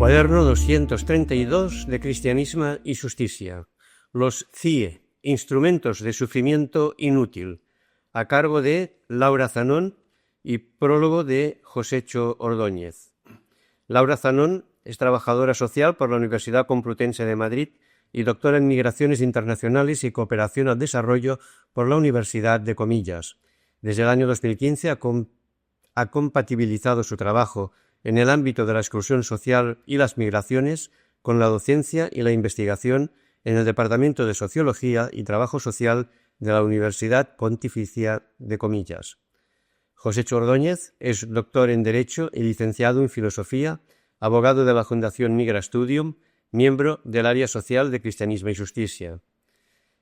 Cuaderno 232 de Cristianismo y Justicia. Los CIE, instrumentos de sufrimiento inútil, a cargo de Laura Zanón y prólogo de Josécho Ordóñez. Laura Zanón es trabajadora social por la Universidad Complutense de Madrid y doctora en Migraciones Internacionales y Cooperación al Desarrollo por la Universidad de Comillas. Desde el año 2015 ha compatibilizado su trabajo en el ámbito de la exclusión social y las migraciones con la docencia y la investigación en el Departamento de Sociología y Trabajo Social de la Universidad Pontificia de Comillas. Josécho Ordóñez es doctor en Derecho y licenciado en Filosofía, abogado de la Fundación Migra Studium, miembro del área social de Cristianismo y Justicia.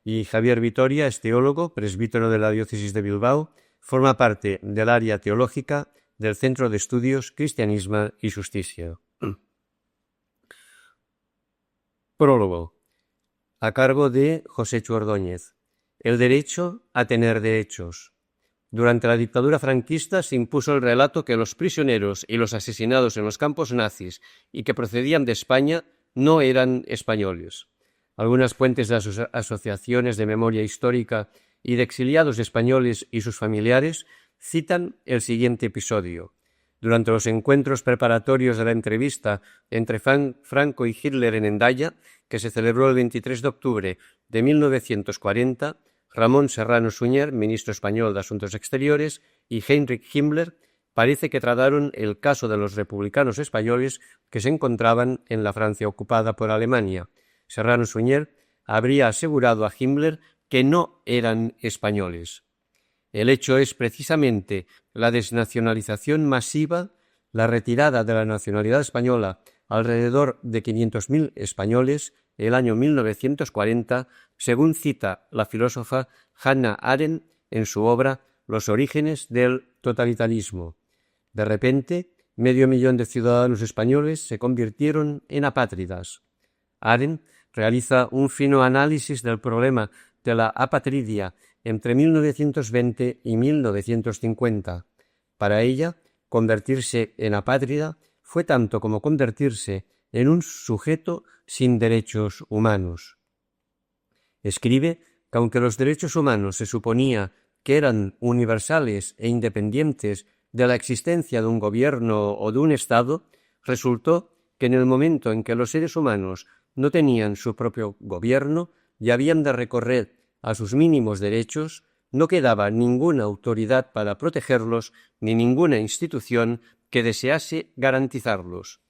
Y Javier Vitoria es teólogo, presbítero de la Diócesis de Bilbao, forma parte del área teológica del Centro de Estudios Cristianismo y Justicia. Prólogo. A cargo de Josécho Ordóñez. El derecho a tener derechos. Durante la dictadura franquista se impuso el relato que los prisioneros y los asesinados en los campos nazis y que procedían de España no eran españoles. Algunas fuentes de las asociaciones de memoria histórica y de exiliados españoles y sus familiares citan el siguiente episodio. Durante los encuentros preparatorios de la entrevista entre Franco y Hitler en Hendaya, que se celebró el 23 de octubre de 1940, Ramón Serrano Suñer, ministro español de Asuntos Exteriores, y Heinrich Himmler parece que trataron el caso de los republicanos españoles que se encontraban en la Francia ocupada por Alemania. Serrano Suñer habría asegurado a Himmler que no eran españoles. El hecho es precisamente la desnacionalización masiva, la retirada de la nacionalidad española alrededor de 500.000 españoles el año 1940, según cita la filósofa Hannah Arendt en su obra Los orígenes del totalitarismo. De repente, 500.000 de ciudadanos españoles se convirtieron en apátridas. Arendt realiza un fino análisis del problema de la apatridia entre 1920 y 1950. Para ella, convertirse en apátrida fue tanto como convertirse en un sujeto sin derechos humanos. Escribe que aunque los derechos humanos se suponía que eran universales e independientes de la existencia de un gobierno o de un Estado, resultó que en el momento en que los seres humanos no tenían su propio gobierno y habían de recorrer a sus mínimos derechos, no quedaba ninguna autoridad para protegerlos ni ninguna institución que desease garantizarlos.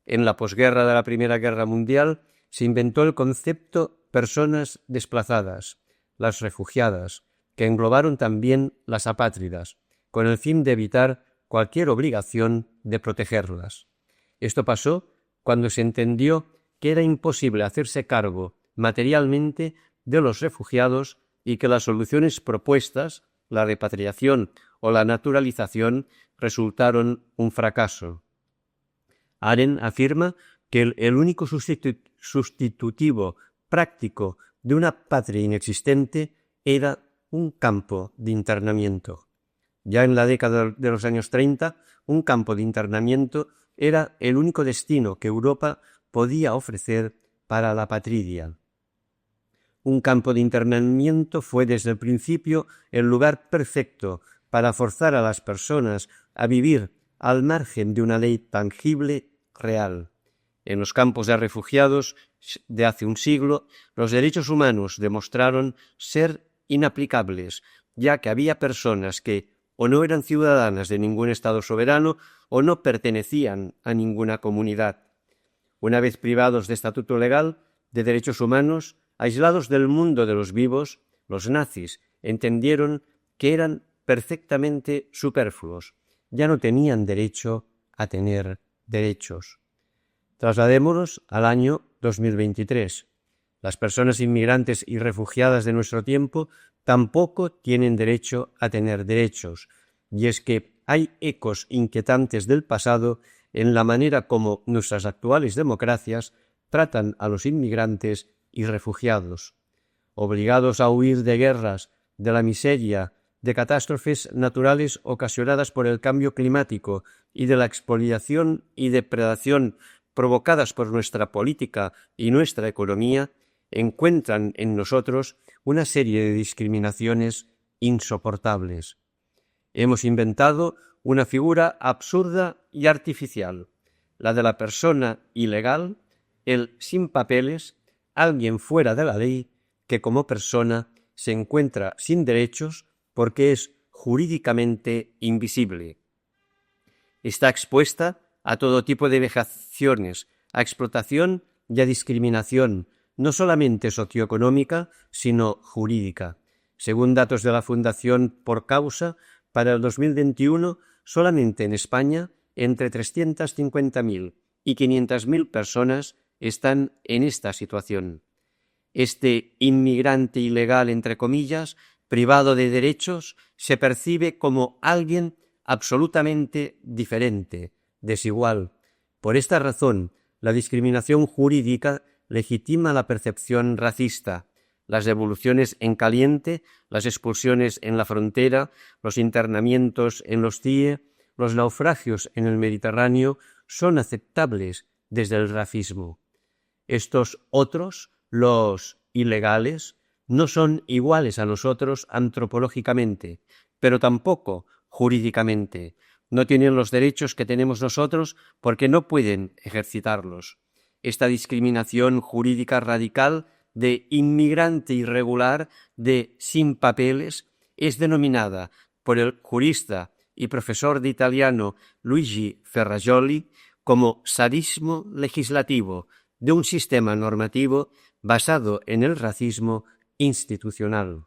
En la posguerra de la Primera Guerra Mundial se inventó el concepto personas desplazadas, las refugiadas, que englobaron también las apátridas, con el fin de evitar cualquier obligación de protegerlas. Esto pasó cuando se entendió que era imposible hacerse cargo materialmente de los refugiados y que las soluciones propuestas, la repatriación o la naturalización, resultaron un fracaso. Arendt afirma que el único sustitutivo práctico de una patria inexistente era un campo de internamiento. Ya en la década de los años 30, un campo de internamiento era el único destino que Europa podía ofrecer para la apatridia. Un campo de internamiento fue desde el principio el lugar perfecto para forzar a las personas a vivir al margen de una ley tangible, real. En los campos de refugiados de hace un siglo, los derechos humanos demostraron ser inaplicables, ya que había personas que o no eran ciudadanas de ningún Estado soberano o no pertenecían a ninguna comunidad. Una vez privados de estatuto legal, de derechos humanos, aislados del mundo de los vivos, los nazis entendieron que eran perfectamente superfluos. Ya no tenían derecho a tener derechos. Trasladémonos al año 2023. Las personas inmigrantes y refugiadas de nuestro tiempo tampoco tienen derecho a tener derechos, y es que hay ecos inquietantes del pasado en la manera como nuestras actuales democracias tratan a los inmigrantes y refugiados. Obligados a huir de guerras, de la miseria, de catástrofes naturales ocasionadas por el cambio climático y de la expoliación y depredación provocadas por nuestra política y nuestra economía, encuentran en nosotros una serie de discriminaciones insoportables. Hemos inventado una figura absurda y artificial, la de la persona ilegal, el sin papeles, alguien fuera de la ley que como persona se encuentra sin derechos porque es jurídicamente invisible. Está expuesta a todo tipo de vejaciones, a explotación y a discriminación, no solamente socioeconómica, sino jurídica. Según datos de la Fundación Por Causa, para el 2021, solamente en España, entre 350.000 y 500.000 personas están en esta situación. Este inmigrante ilegal, entre comillas, privado de derechos, se percibe como alguien absolutamente diferente, desigual. Por esta razón, la discriminación jurídica legitima la percepción racista. Las devoluciones en caliente, las expulsiones en la frontera, los internamientos en los CIE, los naufragios en el Mediterráneo son aceptables desde el racismo. Estos otros, los ilegales, no son iguales a nosotros antropológicamente, pero tampoco jurídicamente. No tienen los derechos que tenemos nosotros porque no pueden ejercitarlos. Esta discriminación jurídica radical de inmigrante irregular, de sin papeles, es denominada por el jurista y profesor de italiano Luigi Ferrajoli como sadismo legislativo de un sistema normativo basado en el racismo institucional.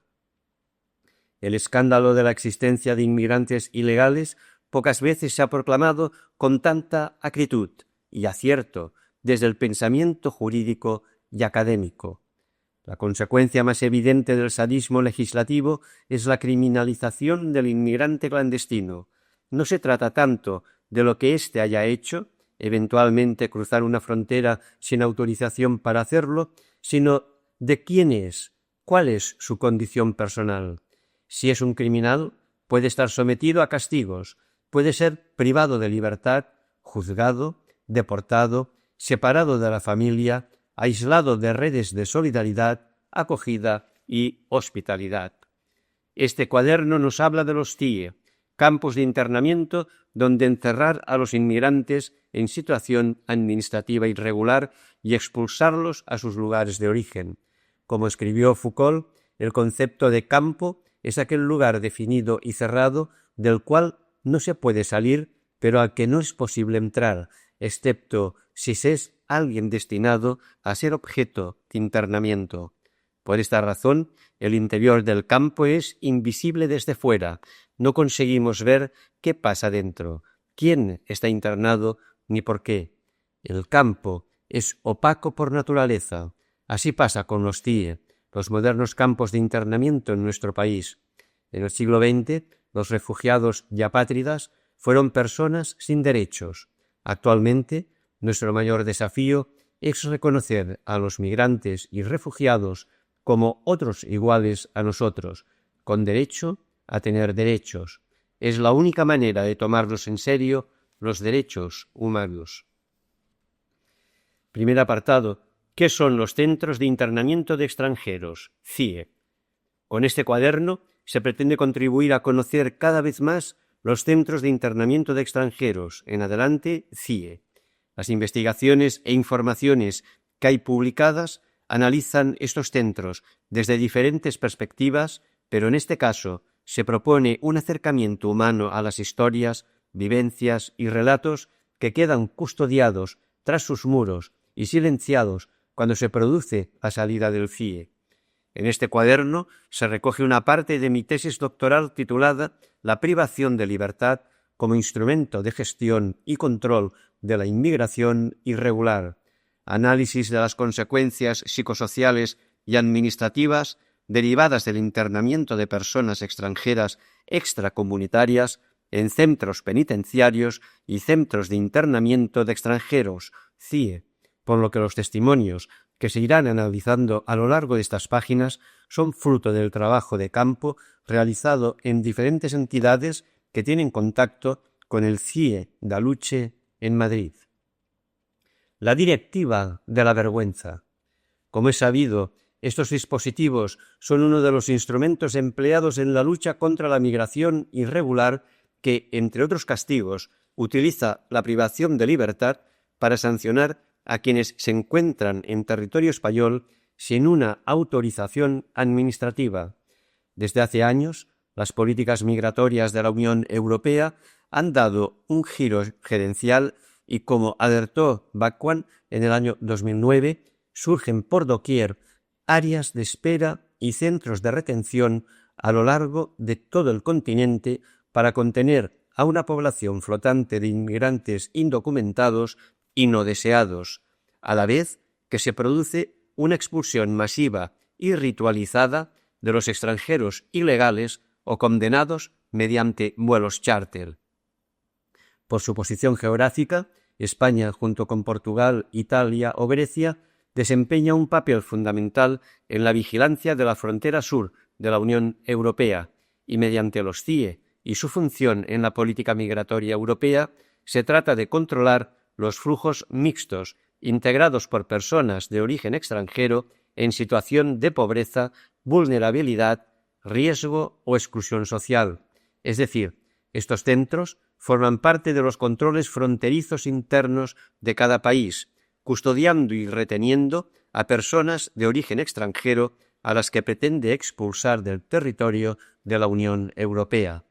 El escándalo de la existencia de inmigrantes ilegales pocas veces se ha proclamado con tanta acritud y acierto desde el pensamiento jurídico y académico. La consecuencia más evidente del sadismo legislativo es la criminalización del inmigrante clandestino. No se trata tanto de lo que éste haya hecho, eventualmente cruzar una frontera sin autorización para hacerlo, sino de quién es, cuál es su condición personal. Si es un criminal, puede estar sometido a castigos, puede ser privado de libertad, juzgado, deportado, separado de la familia, aislado de redes de solidaridad, acogida y hospitalidad. Este cuaderno nos habla de los CIE, campos de internamiento donde encerrar a los inmigrantes en situación administrativa irregular y expulsarlos a sus lugares de origen. Como escribió Foucault, el concepto de campo es aquel lugar definido y cerrado del cual no se puede salir, pero al que no es posible entrar, excepto si se es alguien destinado a ser objeto de internamiento. Por esta razón, el interior del campo es invisible desde fuera. No conseguimos ver qué pasa dentro, quién está internado ni por qué. El campo es opaco por naturaleza. Así pasa con los CIE, los modernos campos de internamiento en nuestro país. En el siglo XX, los refugiados y apátridas fueron personas sin derechos. Actualmente, nuestro mayor desafío es reconocer a los migrantes y refugiados como otros iguales a nosotros, con derecho a tener derechos. Es la única manera de tomarlos en serio los derechos humanos. Primer apartado. ¿Qué son los centros de internamiento de extranjeros? CIE. Con este cuaderno se pretende contribuir a conocer cada vez más los centros de internamiento de extranjeros, en adelante CIE. Las investigaciones e informaciones que hay publicadas analizan estos centros desde diferentes perspectivas, pero en este caso se propone un acercamiento humano a las historias, vivencias y relatos que quedan custodiados tras sus muros y silenciados cuando se produce la salida del CIE. En este cuaderno se recoge una parte de mi tesis doctoral titulada La privación de libertad como instrumento de gestión y control de la inmigración irregular, análisis de las consecuencias psicosociales y administrativas derivadas del internamiento de personas extranjeras extracomunitarias en centros penitenciarios y centros de internamiento de extranjeros, CIE, por lo que los testimonios que se irán analizando a lo largo de estas páginas son fruto del trabajo de campo realizado en diferentes entidades que tienen contacto con el CIE da Luce en Madrid. la Directiva de la Vergüenza. Como es sabido, estos dispositivos son uno de los instrumentos empleados en la lucha contra la migración irregular que, entre otros castigos, utiliza la privación de libertad para sancionar a quienes se encuentran en territorio español sin una autorización administrativa. Desde hace años, las políticas migratorias de la Unión Europea han dado un giro gerencial y, como alertó Bacwan en el año 2009, surgen por doquier áreas de espera y centros de retención a lo largo de todo el continente para contener a una población flotante de inmigrantes indocumentados y no deseados, a la vez que se produce una expulsión masiva y ritualizada de los extranjeros ilegales o condenados mediante vuelos chárter. Por su posición geográfica, España, junto con Portugal, Italia o Grecia, desempeña un papel fundamental en la vigilancia de la frontera sur de la Unión Europea y mediante los CIE y su función en la política migratoria europea, se trata de controlar los flujos mixtos integrados por personas de origen extranjero en situación de pobreza, vulnerabilidad, riesgo o exclusión social. Es decir, estos centros forman parte de los controles fronterizos internos de cada país, custodiando y reteniendo a personas de origen extranjero a las que pretende expulsar del territorio de la Unión Europea.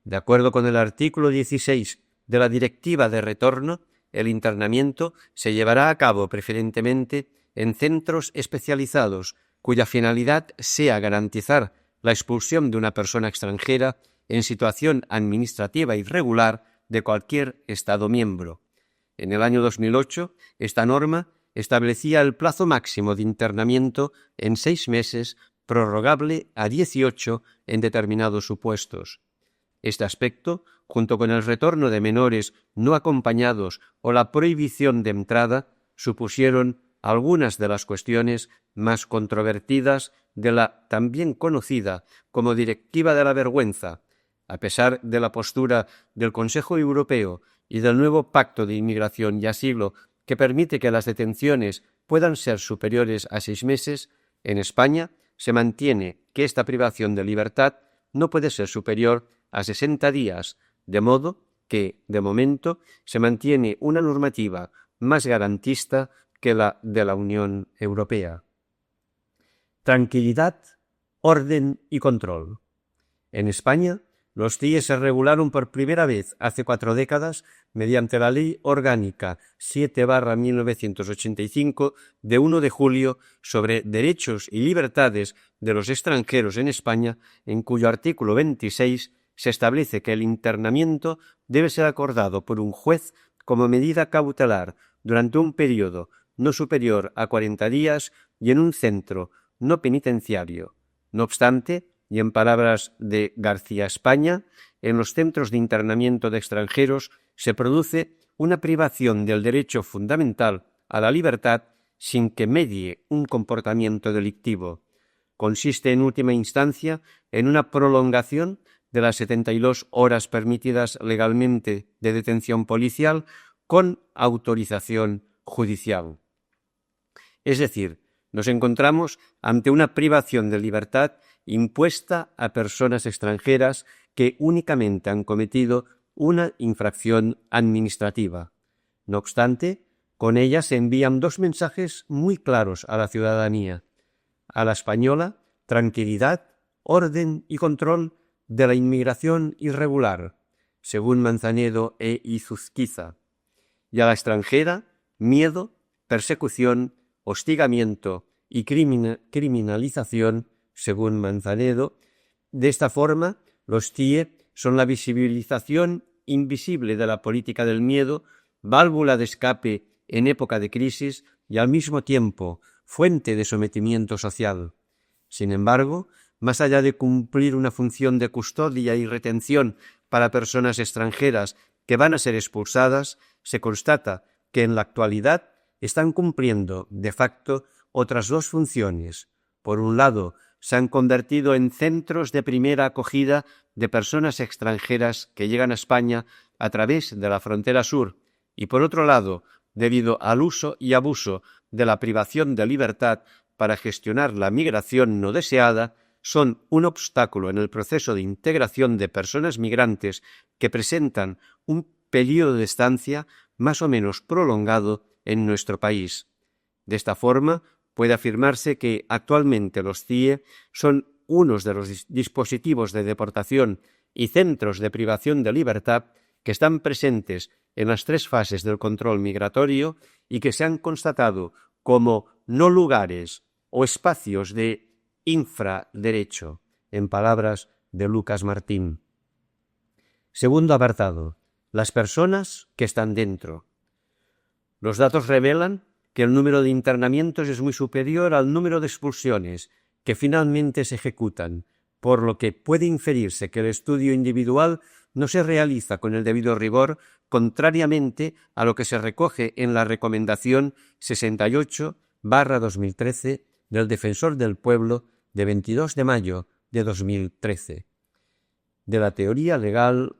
De acuerdo con el artículo 16 de la Directiva de Retorno, el internamiento se llevará a cabo preferentemente en centros especializados, cuya finalidad sea garantizar la expulsión de una persona extranjera en situación administrativa irregular de cualquier Estado miembro. En el año 2008, esta norma establecía el plazo máximo de internamiento en 6 meses, prorrogable a 18 en determinados supuestos. Este aspecto, junto con el retorno de menores no acompañados o la prohibición de entrada, supusieron algunas de las cuestiones más controvertidas de la también conocida como Directiva de la Vergüenza. A pesar de la postura del Consejo Europeo y del nuevo Pacto de Inmigración y Asilo que permite que las detenciones puedan ser superiores a 6 meses, en España se mantiene que esta privación de libertad no puede ser superior a 60 días, de modo que, de momento, se mantiene una normativa más garantista que la de la Unión Europea. Tranquilidad, orden y control. En España, los CIE se regularon por primera vez hace 4 décadas mediante la Ley Orgánica 7/1985 de 1 de julio sobre derechos y libertades de los extranjeros en España, en cuyo artículo 26 se establece que el internamiento debe ser acordado por un juez como medida cautelar durante un periodo no superior a 40 días y en un centro no penitenciario. No obstante, y en palabras de García España, en los centros de internamiento de extranjeros se produce una privación del derecho fundamental a la libertad sin que medie un comportamiento delictivo. Consiste en última instancia en una prolongación de las 72 horas permitidas legalmente de detención policial con autorización judicial. Es decir, nos encontramos ante una privación de libertad impuesta a personas extranjeras que únicamente han cometido una infracción administrativa. No obstante, con ella se envían 2 mensajes muy claros a la ciudadanía. A la española, tranquilidad, orden y control de la inmigración irregular, según Manzanedo e Izuzquiza, y a la extranjera, miedo, persecución, hostigamiento y criminalización, según Manzanedo. De esta forma, los CIE son la visibilización invisible de la política del miedo, válvula de escape en época de crisis y al mismo tiempo fuente de sometimiento social. Sin embargo, más allá de cumplir una función de custodia y retención para personas extranjeras que van a ser expulsadas, se constata que en la actualidad están cumpliendo de facto otras 2 funciones. Por un lado, se han convertido en centros de primera acogida de personas extranjeras que llegan a España a través de la frontera sur y, por otro lado, debido al uso y abuso de la privación de libertad para gestionar la migración no deseada, son un obstáculo en el proceso de integración de personas migrantes que presentan un periodo de estancia más o menos prolongado en nuestro país. De esta forma, puede afirmarse que actualmente los CIE son unos de los dispositivos de deportación y centros de privación de libertad que están presentes en las 3 fases del control migratorio y que se han constatado como no lugares o espacios de infraderecho, en palabras de Lucas Martín. Segundo apartado, las personas que están dentro. Los datos revelan que el número de internamientos es muy superior al número de expulsiones que finalmente se ejecutan, por lo que puede inferirse que el estudio individual no se realiza con el debido rigor, contrariamente a lo que se recoge en la Recomendación 68/2013 del Defensor del Pueblo de 22 de mayo de 2013. De la teoría legal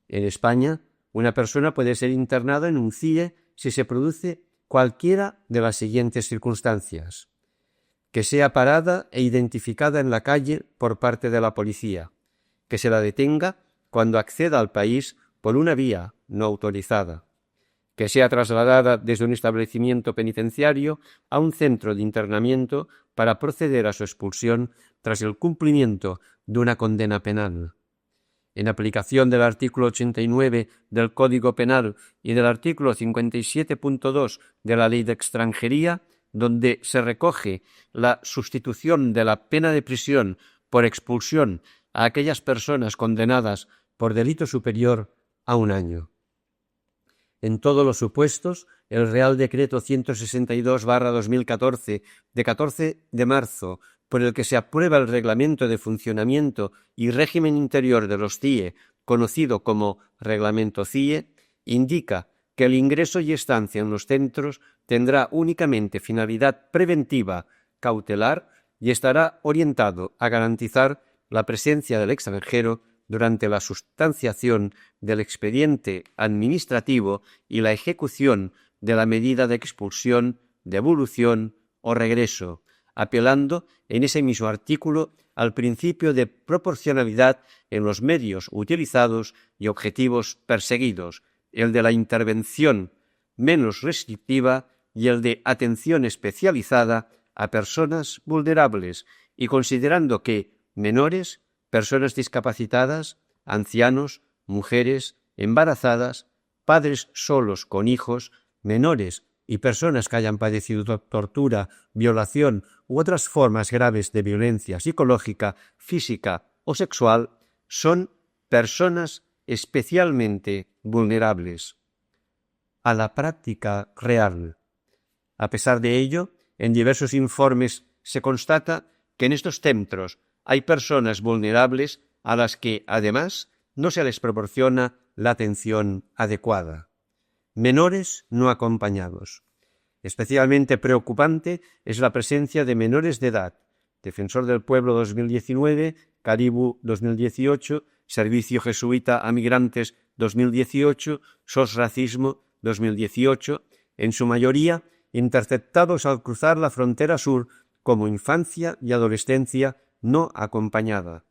en España, una persona puede ser internada en un CIE si se produce cualquiera de las siguientes circunstancias: que sea parada e identificada en la calle por parte de la policía, que se la detenga cuando acceda al país por una vía no autorizada, que sea trasladada desde un establecimiento penitenciario a un centro de internamiento para proceder a su expulsión tras el cumplimiento de una condena penal. En aplicación del artículo 89 del Código Penal y del artículo 57.2 de la Ley de Extranjería, donde se recoge la sustitución de la pena de prisión por expulsión a aquellas personas condenadas por delito superior a 1 año. En todos los supuestos, el Real Decreto 162/2014 de 14 de marzo, por el que se aprueba el Reglamento de Funcionamiento y Régimen Interior de los CIE, conocido como Reglamento CIE, indica que el ingreso y estancia en los centros tendrá únicamente finalidad preventiva, cautelar, y estará orientado a garantizar la presencia del extranjero durante la sustanciación del expediente administrativo y la ejecución de la medida de expulsión, devolución o regreso, apelando en ese mismo artículo al principio de proporcionalidad en los medios utilizados y objetivos perseguidos, el de la intervención menos restrictiva y el de atención especializada a personas vulnerables, y considerando que menores, personas discapacitadas, ancianos, mujeres, embarazadas, padres solos con hijos, menores y personas que hayan padecido tortura, violación u otras formas graves de violencia psicológica, física o sexual son personas especialmente vulnerables. A la práctica real. A pesar de ello, en diversos informes se constata que en estos centros hay personas vulnerables a las que, además, no se les proporciona la atención adecuada. Menores no acompañados. Especialmente preocupante es la presencia de menores de edad. Defensor del Pueblo 2019, Caribú 2018, Servicio Jesuita a Migrantes 2018, SOS Racismo 2018, en su mayoría interceptados al cruzar la frontera sur como infancia y adolescencia no acompañada.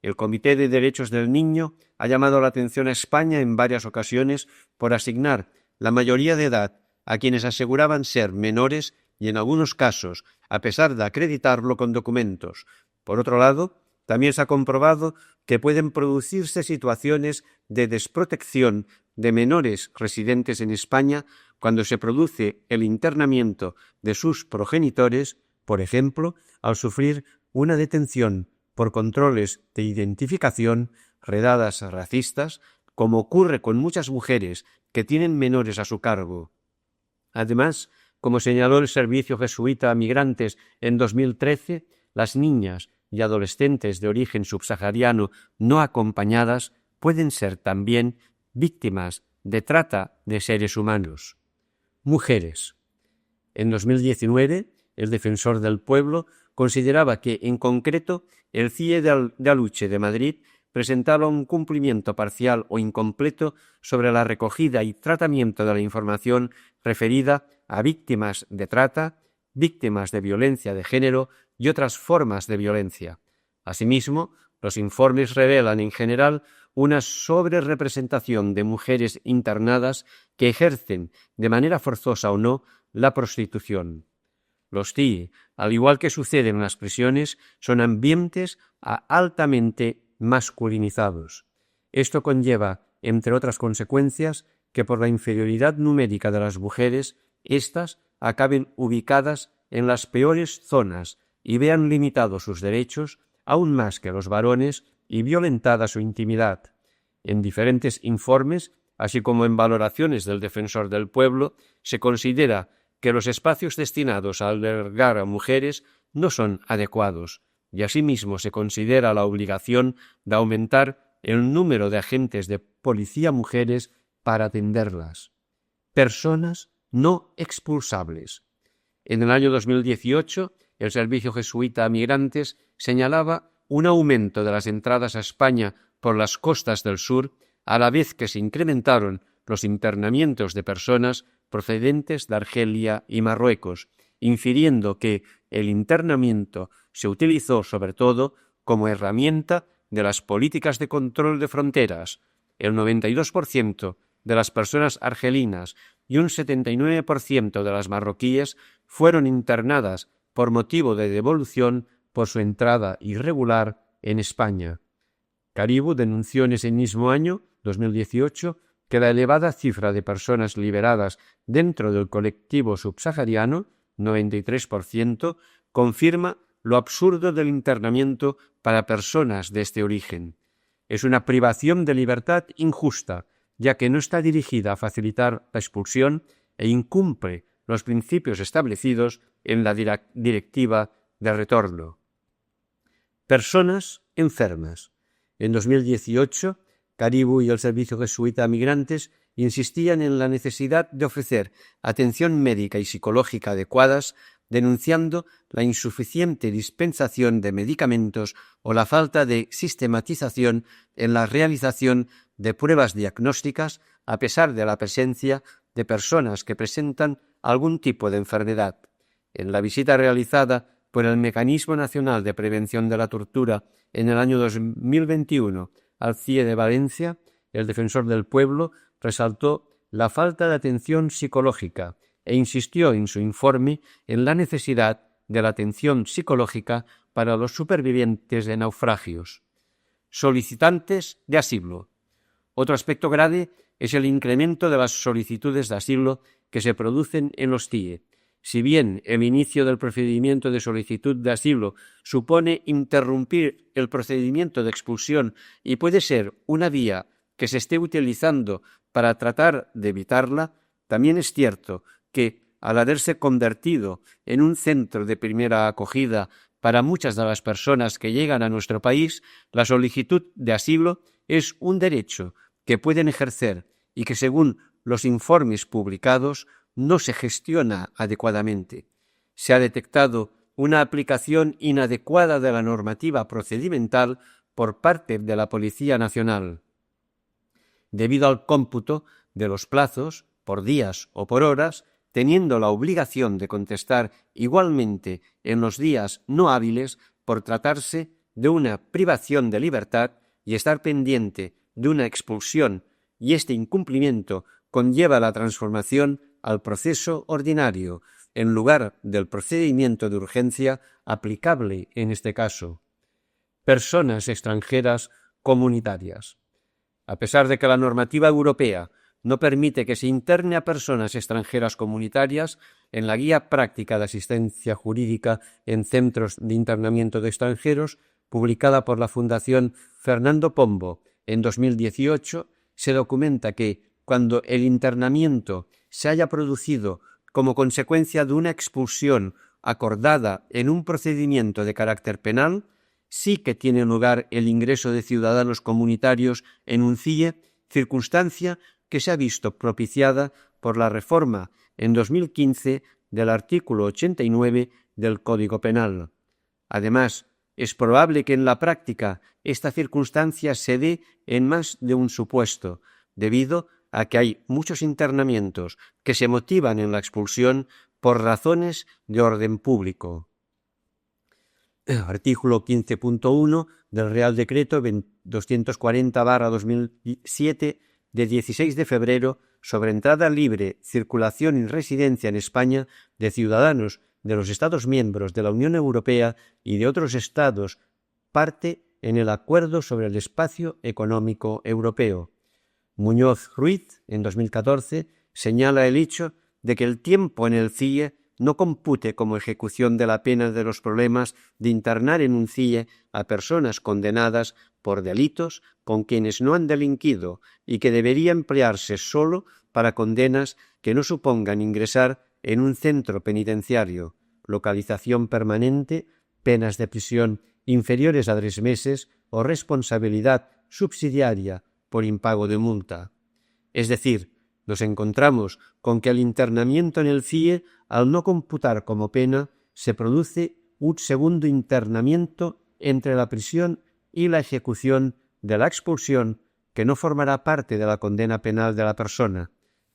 El Comité de Derechos del Niño ha llamado la atención a España en varias ocasiones por asignar la mayoría de edad a quienes aseguraban ser menores y en algunos casos, a pesar de acreditarlo con documentos. Por otro lado, también se ha comprobado que pueden producirse situaciones de desprotección de menores residentes en España cuando se produce el internamiento de sus progenitores, por ejemplo, al sufrir una detención por controles de identificación, redadas racistas, como ocurre con muchas mujeres que tienen menores a su cargo. Además, como señaló el Servicio Jesuita a Migrantes en 2013, las niñas y adolescentes de origen subsahariano no acompañadas pueden ser también víctimas de trata de seres humanos. Mujeres. En 2019, el Defensor del Pueblo consideraba que, en concreto, el CIE de Aluche de Madrid presentaba un cumplimiento parcial o incompleto sobre la recogida y tratamiento de la información referida a víctimas de trata, víctimas de violencia de género y otras formas de violencia. Asimismo, los informes revelan en general una sobrerepresentación de mujeres internadas que ejercen, de manera forzosa o no, la prostitución. Los TIE, al igual que sucede en las prisiones, son ambientes altamente masculinizados. Esto conlleva, entre otras consecuencias, que por la inferioridad numérica de las mujeres, éstas acaben ubicadas en las peores zonas y vean limitados sus derechos aún más que los varones y violentada su intimidad. En diferentes informes, así como en valoraciones del Defensor del Pueblo, se considera que los espacios destinados a albergar a mujeres no son adecuados, y asimismo se considera la obligación de aumentar el número de agentes de policía mujeres para atenderlas. Personas no expulsables. En el año 2018, el Servicio Jesuita a Migrantes señalaba un aumento de las entradas a España por las costas del sur, a la vez que se incrementaron los internamientos de personas procedentes de Argelia y Marruecos, infiriendo que el internamiento se utilizó sobre todo como herramienta de las políticas de control de fronteras. El 92% de las personas argelinas y un 79% de las marroquíes fueron internadas por motivo de devolución por su entrada irregular en España. Caribou denunció en ese mismo año, 2018, que la elevada cifra de personas liberadas dentro del colectivo subsahariano, 93%, confirma lo absurdo del internamiento para personas de este origen. Es una privación de libertad injusta, ya que no está dirigida a facilitar la expulsión e incumple los principios establecidos en la Directiva de Retorno. Personas enfermas. En 2018, Caribou y el Servicio Jesuita a Migrantes insistían en la necesidad de ofrecer atención médica y psicológica adecuadas, denunciando la insuficiente dispensación de medicamentos o la falta de sistematización en la realización de pruebas diagnósticas, a pesar de la presencia de personas que presentan algún tipo de enfermedad. En la visita realizada por el Mecanismo Nacional de Prevención de la Tortura en el año 2021 al CIE de Valencia, el Defensor del Pueblo resaltó la falta de atención psicológica e insistió en su informe en la necesidad de la atención psicológica para los supervivientes de naufragios. Solicitantes de asilo. Otro aspecto grave es el incremento de las solicitudes de asilo que se producen en los TIE. Si bien el inicio del procedimiento de solicitud de asilo supone interrumpir el procedimiento de expulsión y puede ser una vía que se esté utilizando para tratar de evitarla, también es cierto que, al haberse convertido en un centro de primera acogida para muchas de las personas que llegan a nuestro país, la solicitud de asilo es un derecho que pueden ejercer y que, según los informes publicados, no se gestiona adecuadamente. Se ha detectado una aplicación inadecuada de la normativa procedimental por parte de la Policía Nacional. Debido al cómputo de los plazos, por días o por horas, teniendo la obligación de contestar igualmente en los días no hábiles por tratarse de una privación de libertad y estar pendiente de una expulsión, y este incumplimiento conlleva la transformación al proceso ordinario, en lugar del procedimiento de urgencia aplicable en este caso. Personas extranjeras comunitarias. A pesar de que la normativa europea no permite que se interne a personas extranjeras comunitarias, en la Guía Práctica de Asistencia Jurídica en Centros de Internamiento de Extranjeros, publicada por la Fundación Fernando Pombo en 2018, se documenta que, cuando el internamiento se haya producido como consecuencia de una expulsión acordada en un procedimiento de carácter penal, sí que tiene lugar el ingreso de ciudadanos comunitarios en un CIE, circunstancia que se ha visto propiciada por la reforma en 2015 del artículo 89 del Código Penal. Además, Es probable que en la práctica esta circunstancia se dé en más de un supuesto, debido a que hay muchos internamientos que se motivan en la expulsión por razones de orden público. Artículo 15.1 del Real Decreto 240/2007 de 16 de febrero sobre entrada libre, circulación y residencia en España de ciudadanos de los Estados miembros de la Unión Europea y de otros Estados parte en el Acuerdo sobre el Espacio Económico Europeo. Muñoz Ruiz, en 2014, señala el hecho de que el tiempo en el CIE no compute como ejecución de la pena de los problemas de internar en un CIE a personas condenadas por delitos con quienes no han delinquido y que debería emplearse solo para condenas que no supongan ingresar en un centro penitenciario, localización permanente, penas de prisión inferiores a 3 meses o responsabilidad subsidiaria por impago de multa. Es decir, nos encontramos con que el internamiento en el CIE, al no computar como pena, se produce un segundo internamiento entre la prisión y la ejecución de la expulsión que no formará parte de la condena penal de la persona.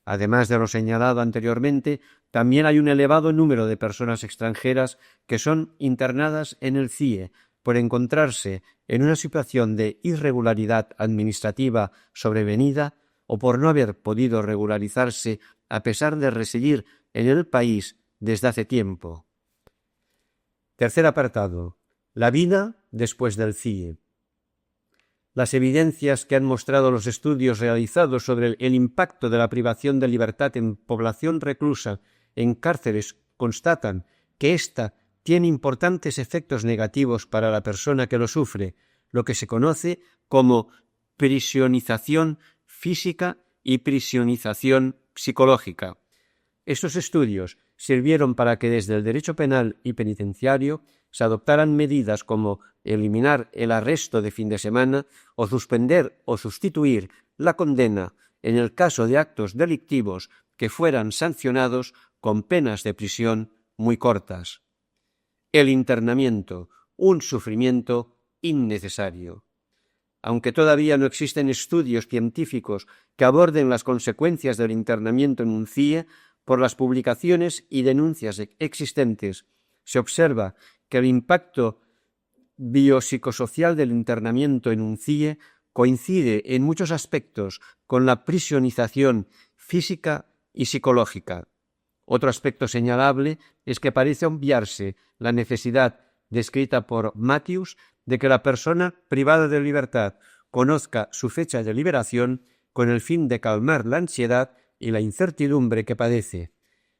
Además de lo señalado anteriormente, también hay un elevado número de personas extranjeras que son internadas en el CIE por encontrarse en una situación de irregularidad administrativa sobrevenida o por no haber podido regularizarse a pesar de residir en el país desde hace tiempo. Tercer apartado. La vida después del CIE. Las evidencias que han mostrado los estudios realizados sobre el impacto de la privación de libertad en población reclusa en cárceles constatan que ésta tiene importantes efectos negativos para la persona que lo sufre, lo que se conoce como prisionización física y prisionización psicológica. Estos estudios sirvieron para que desde el derecho penal y penitenciario se adoptaran medidas como eliminar el arresto de fin de semana o suspender o sustituir la condena en el caso de actos delictivos que fueran sancionados con penas de prisión muy cortas. El internamiento, un sufrimiento innecesario. Aunque todavía no existen estudios científicos que aborden las consecuencias del internamiento en un CIE, por las publicaciones y denuncias existentes, se observa que el impacto biopsicosocial del internamiento en un CIE coincide en muchos aspectos con la prisionización física y psicológica. Otro aspecto señalable es que parece obviarse la necesidad descrita por Matthews de que la persona privada de libertad conozca su fecha de liberación con el fin de calmar la ansiedad y la incertidumbre que padece.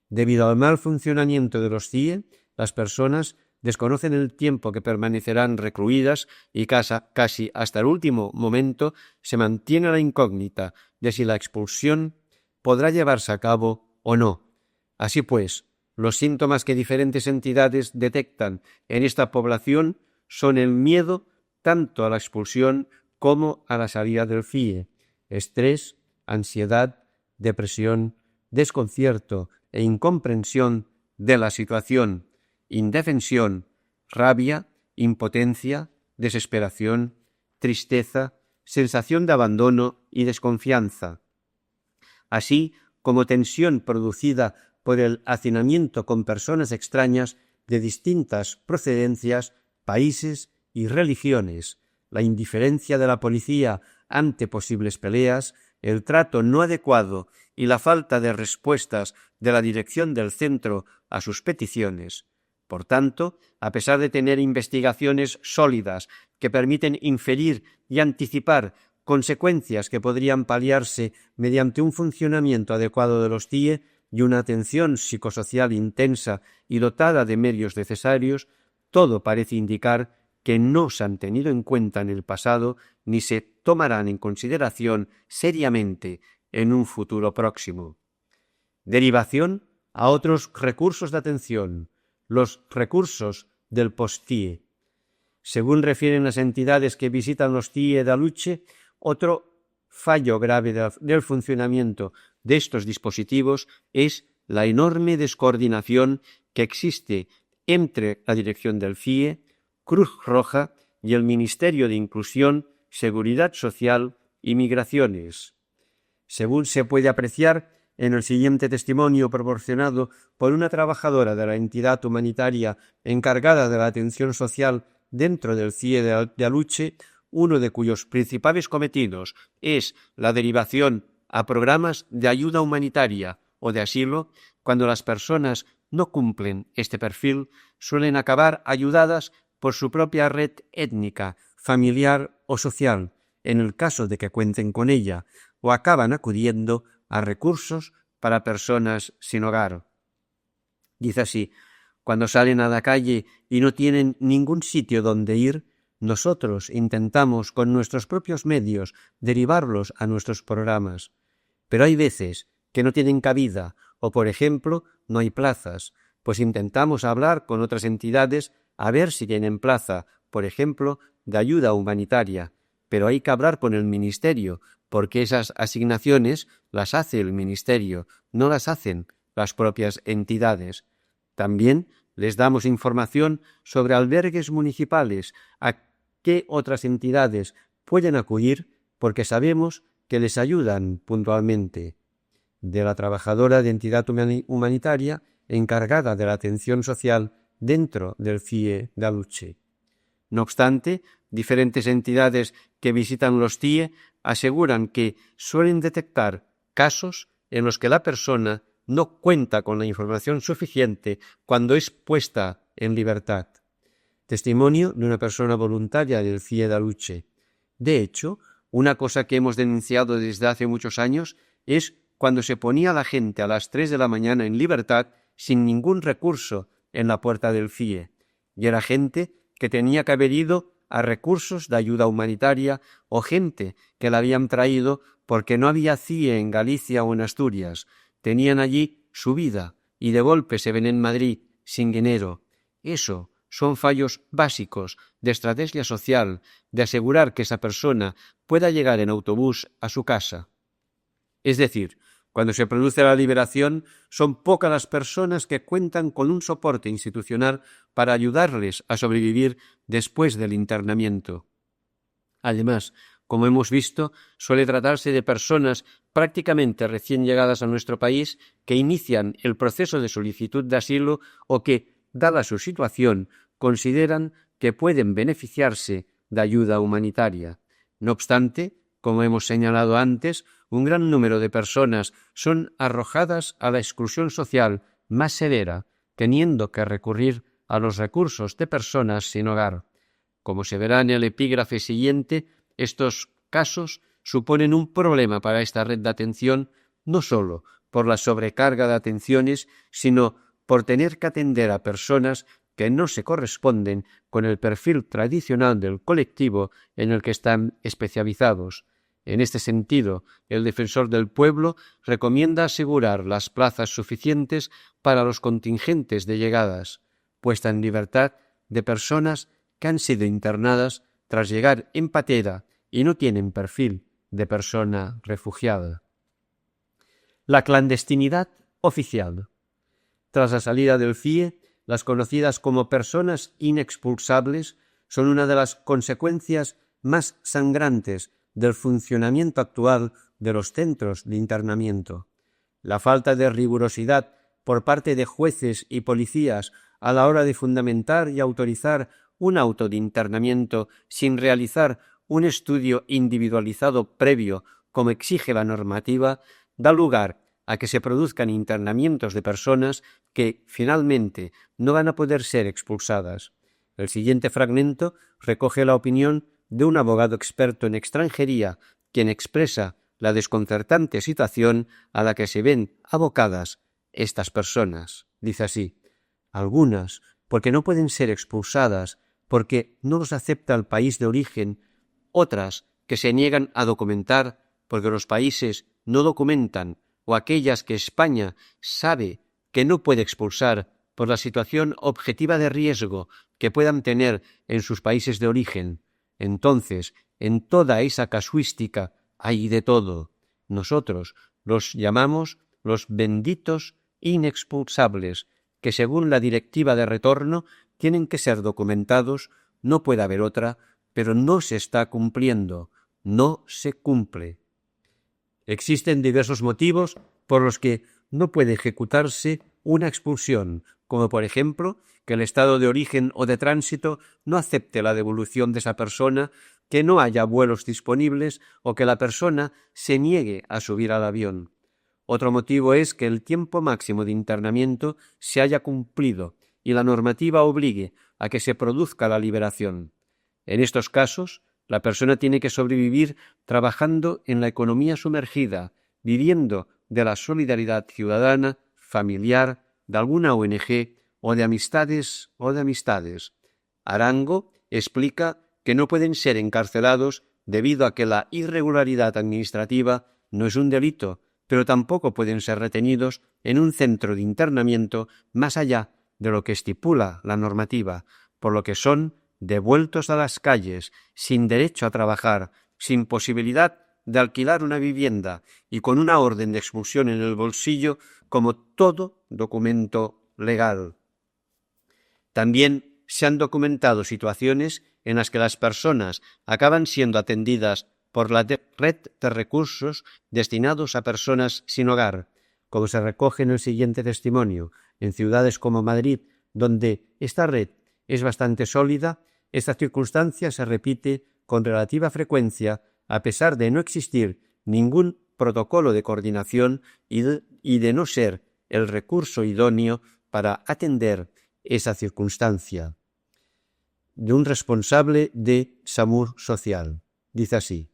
Debido al mal funcionamiento de los CIE, las personas desconocen el tiempo que permanecerán recluidas y casi hasta el último momento se mantiene la incógnita de si la expulsión podrá llevarse a cabo o no. Así pues, los síntomas que diferentes entidades detectan en esta población son el miedo tanto a la expulsión como a la salida del CIE, estrés, ansiedad, depresión, desconcierto e incomprensión de la situación, indefensión, rabia, impotencia, desesperación, tristeza, sensación de abandono y desconfianza, así como tensión producida por el hacinamiento con personas extrañas de distintas procedencias, países y religiones, la indiferencia de la policía ante posibles peleas, el trato no adecuado y la falta de respuestas de la dirección del centro a sus peticiones. Por tanto, a pesar de tener investigaciones sólidas que permiten inferir y anticipar consecuencias que podrían paliarse mediante un funcionamiento adecuado de los CIE y una atención psicosocial intensa y dotada de medios necesarios, todo parece indicar que no se han tenido en cuenta en el pasado ni se tomarán en consideración seriamente en un futuro próximo. Derivación a otros recursos de atención, los recursos del post-CIE. Según refieren las entidades que visitan los CIE de Aluche, otro fallo grave del funcionamiento de estos dispositivos es la enorme descoordinación que existe entre la dirección del CIE, Cruz Roja y el Ministerio de Inclusión, Seguridad Social y Migraciones. Según se puede apreciar en el siguiente testimonio proporcionado por una trabajadora de la entidad humanitaria encargada de la atención social dentro del CIE de Aluche, uno de cuyos principales cometidos es la derivación a programas de ayuda humanitaria o de asilo, cuando las personas no cumplen este perfil, suelen acabar ayudadas por su propia red étnica, familiar o social, en el caso de que cuenten con ella, o acaban acudiendo a recursos para personas sin hogar. Dice así: cuando salen a la calle y no tienen ningún sitio donde ir, nosotros intentamos con nuestros propios medios derivarlos a nuestros programas. Pero hay veces que no tienen cabida o, por ejemplo, no hay plazas, pues intentamos hablar con otras entidades a ver si tienen plaza, por ejemplo, de ayuda humanitaria, pero hay que hablar con el ministerio, porque esas asignaciones las hace el ministerio, no las hacen las propias entidades. También les damos información sobre albergues municipales, a qué otras entidades pueden acudir, porque sabemos que les ayudan puntualmente. De la trabajadora de entidad humanitaria encargada de la atención social dentro del CIE de Aluche. No obstante, diferentes entidades que visitan los CIE aseguran que suelen detectar casos en los que la persona no cuenta con la información suficiente cuando es puesta en libertad. Testimonio de una persona voluntaria del CIE de Aluche. De hecho, una cosa que hemos denunciado desde hace muchos años es cuando se ponía a la gente a las 3 de la mañana en libertad sin ningún recurso en la puerta del CIE, y era gente que tenía que haber ido a recursos de ayuda humanitaria o gente que la habían traído porque no había CIE en Galicia o en Asturias. Tenían allí su vida y de golpe se ven en Madrid sin dinero. Eso son fallos básicos de estrategia social, de asegurar que esa persona pueda llegar en autobús a su casa. Es decir, cuando se produce la liberación, son pocas las personas que cuentan con un soporte institucional para ayudarles a sobrevivir después del internamiento. Además, como hemos visto, suele tratarse de personas prácticamente recién llegadas a nuestro país que inician el proceso de solicitud de asilo o que, dada su situación, consideran que pueden beneficiarse de ayuda humanitaria. No obstante, como hemos señalado antes, un gran número de personas son arrojadas a la exclusión social más severa, teniendo que recurrir a los recursos de personas sin hogar. Como se verá en el epígrafe siguiente, estos casos suponen un problema para esta red de atención, no solo por la sobrecarga de atenciones, sino por tener que atender a personas que no se corresponden con el perfil tradicional del colectivo en el que están especializados. En este sentido, el Defensor del Pueblo recomienda asegurar las plazas suficientes para los contingentes de llegadas, puesta en libertad de personas que han sido internadas tras llegar en patera y no tienen perfil de persona refugiada. La clandestinidad oficial. Tras la salida del CIE, las conocidas como personas inexpulsables son una de las consecuencias más sangrantes del funcionamiento actual de los centros de internamiento. La falta de rigurosidad por parte de jueces y policías a la hora de fundamentar y autorizar un auto de internamiento sin realizar un estudio individualizado previo, como exige la normativa, da lugar a que se produzcan internamientos de personas que, finalmente, no van a poder ser expulsadas. El siguiente fragmento recoge la opinión de un abogado experto en extranjería, quien expresa la desconcertante situación a la que se ven abocadas estas personas. Dice así: algunas, porque no pueden ser expulsadas, porque no los acepta el país de origen; otras, que se niegan a documentar, porque los países no documentan; o aquellas que España sabe que no puede expulsar por la situación objetiva de riesgo que puedan tener en sus países de origen. Entonces, en toda esa casuística hay de todo. Nosotros los llamamos los benditos inexpulsables, que según la directiva de retorno tienen que ser documentados no puede haber otra, pero no se está cumpliendo, no se cumple. Existen diversos motivos por los que no puede ejecutarse una expulsión, como por ejemplo que el estado de origen o de tránsito no acepte la devolución de esa persona, que no haya vuelos disponibles o que la persona se niegue a subir al avión. Otro motivo es que el tiempo máximo de internamiento se haya cumplido y la normativa obligue a que se produzca la liberación. En estos casos, la persona tiene que sobrevivir trabajando en la economía sumergida, viviendo de la solidaridad ciudadana, familiar, de alguna ONG o de amistades Arango explica que no pueden ser encarcelados debido a que la irregularidad administrativa no es un delito, pero tampoco pueden ser retenidos en un centro de internamiento más allá de lo que estipula la normativa, por lo que son devueltos a las calles, sin derecho a trabajar, sin posibilidad de alquilar una vivienda y con una orden de expulsión en el bolsillo, como todo documento legal. También se han documentado situaciones en las que las personas acaban siendo atendidas por la red de recursos destinados a personas sin hogar, como se recoge en el siguiente testimonio. En ciudades como Madrid, donde esta red es bastante sólida, esta circunstancia se repite con relativa frecuencia a pesar de no existir ningún protocolo de coordinación y de no ser el recurso idóneo para atender esa circunstancia. De un responsable de SAMUR Social. Dice así: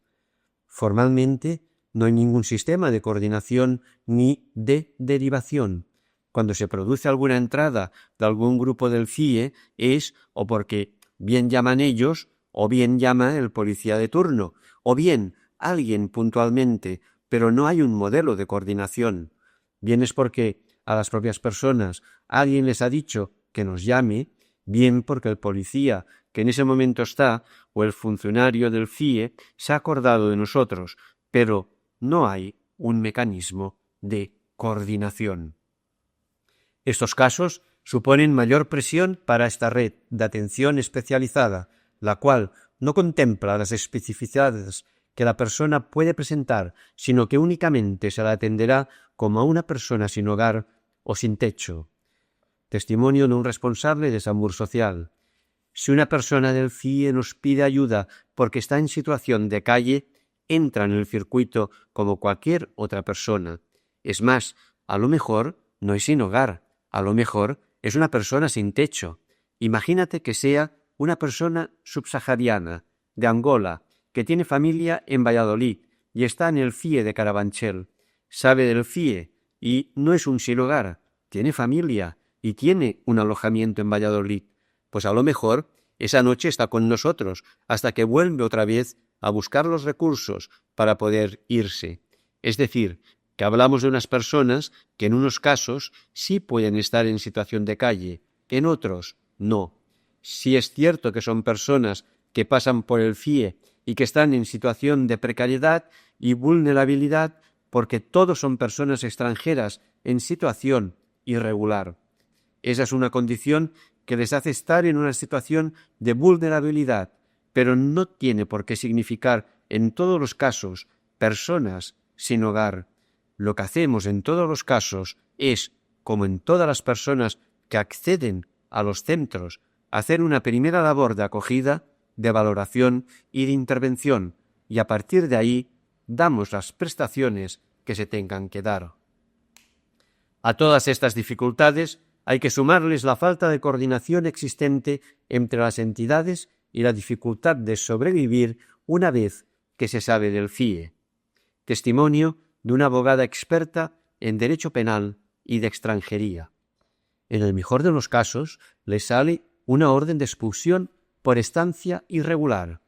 formalmente no hay ningún sistema de coordinación ni de derivación. Cuando se produce alguna entrada de algún grupo del CIE es o porque bien llaman ellos o bien llama el policía de turno o bien alguien puntualmente, pero no hay un modelo de coordinación. Bien es porque a las propias personas alguien les ha dicho que nos llame, bien porque el policía que en ese momento está o el funcionario del CIE se ha acordado de nosotros, pero no hay un mecanismo de coordinación. Estos casos suponen mayor presión para esta red de atención especializada, la cual no contempla las especificidades que la persona puede presentar, sino que únicamente se la atenderá como a una persona sin hogar o sin techo. Testimonio de un responsable de SAMUR Social. Si una persona del CIE nos pide ayuda porque está en situación de calle, entra en el circuito como cualquier otra persona. Es más, a lo mejor no es sin hogar, a lo mejor es una persona sin techo. Imagínate que sea una persona subsahariana, de Angola, que tiene familia en Valladolid y está en el CIE de Carabanchel. Sabe del CIE y no es un sin hogar, tiene familia y tiene un alojamiento en Valladolid. Pues a lo mejor esa noche está con nosotros hasta que vuelve otra vez a buscar los recursos para poder irse. Es decir, que hablamos de unas personas que en unos casos sí pueden estar en situación de calle, en otros no. Sí es cierto que son personas que pasan por el CIE y que están en situación de precariedad y vulnerabilidad porque todos son personas extranjeras en situación irregular. Esa es una condición que les hace estar en una situación de vulnerabilidad, pero no tiene por qué significar en todos los casos personas sin hogar. Lo que hacemos en todos los casos es, como en todas las personas que acceden a los centros, hacer una primera labor de acogida, de valoración y de intervención, y a partir de ahí damos las prestaciones que se tengan que dar. A todas estas dificultades hay que sumarles la falta de coordinación existente entre las entidades y la dificultad de sobrevivir una vez que se sabe del CIE. Testimonio de una abogada experta en derecho penal y de extranjería. En el mejor de los casos, le sale una orden de expulsión por estancia irregular,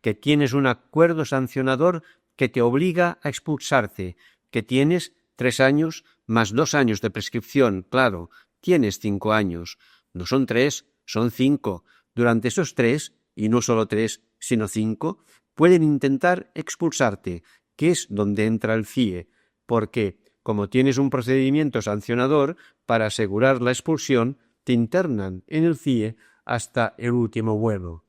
que tienes un acuerdo sancionador que te obliga a expulsarte, que tienes 3 años más 2 años de prescripción, claro, tienes 5 años. No son 3, son 5. Durante esos 3, y no solo 3, sino 5, pueden intentar expulsarte, que es donde entra el CIE, porque, como tienes un procedimiento sancionador, para asegurar la expulsión, te internan en el CIE hasta el último vuelo.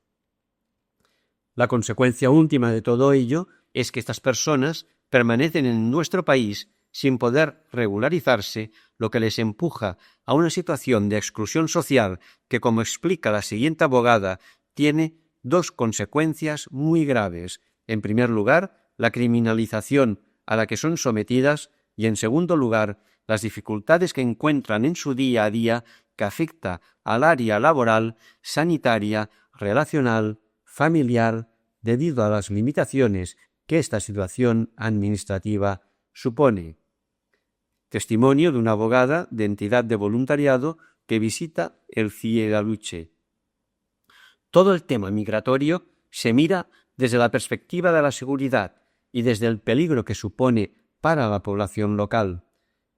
La consecuencia última de todo ello es que estas personas permanecen en nuestro país sin poder regularizarse, lo que les empuja a una situación de exclusión social que, como explica la siguiente abogada, tiene dos consecuencias muy graves. En primer lugar, la criminalización a la que son sometidas y, en segundo lugar, las dificultades que encuentran en su día a día que afecta al área laboral, sanitaria, relacional, familiar, debido a las limitaciones que esta situación administrativa supone. Testimonio de una abogada de entidad de voluntariado que visita el CIE de Aluche. Todo el tema migratorio se mira desde la perspectiva de la seguridad y desde el peligro que supone para la población local.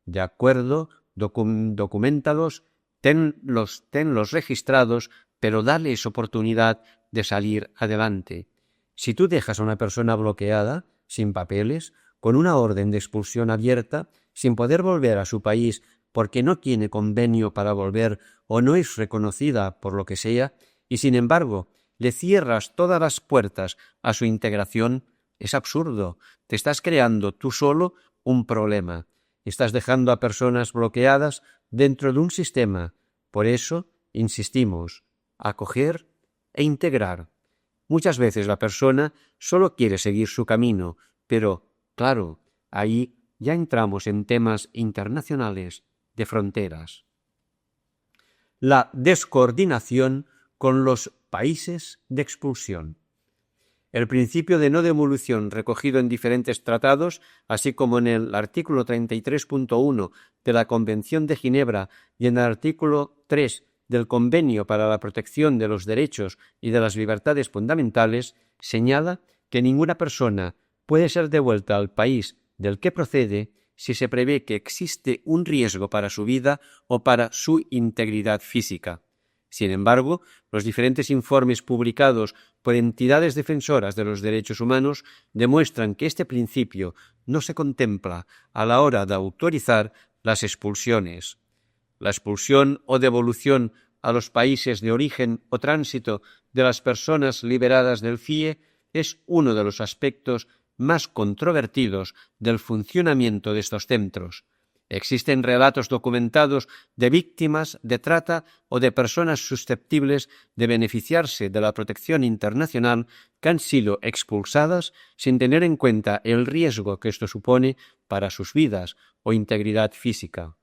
De acuerdo, documentalos, tenlos registrados, pero dales oportunidad de salir adelante. Si tú dejas a una persona bloqueada, sin papeles, con una orden de expulsión abierta, sin poder volver a su país porque no tiene convenio para volver o no es reconocida por lo que sea, y sin embargo le cierras todas las puertas a su integración, es absurdo. Te estás creando tú solo un problema. Estás dejando a personas bloqueadas dentro de un sistema. Por eso, insistimos, acoger e integrar. Muchas veces la persona solo quiere seguir su camino, pero, claro, ahí ya entramos en temas internacionales de fronteras. La descoordinación con los países de expulsión. El principio de no devolución recogido en diferentes tratados, así como en el artículo 33.1 de la Convención de Ginebra y en el artículo 3 del Convenio para la Protección de los Derechos y de las Libertades Fundamentales, señala que ninguna persona puede ser devuelta al país del que procede si se prevé que existe un riesgo para su vida o para su integridad física. Sin embargo, los diferentes informes publicados por entidades defensoras de los derechos humanos demuestran que este principio no se contempla a la hora de autorizar las expulsiones. La expulsión o devolución a los países de origen o tránsito de las personas liberadas del CIE es uno de los aspectos más controvertidos del funcionamiento de estos centros. Existen relatos documentados de víctimas de trata o de personas susceptibles de beneficiarse de la protección internacional que han sido expulsadas sin tener en cuenta el riesgo que esto supone para sus vidas o integridad física.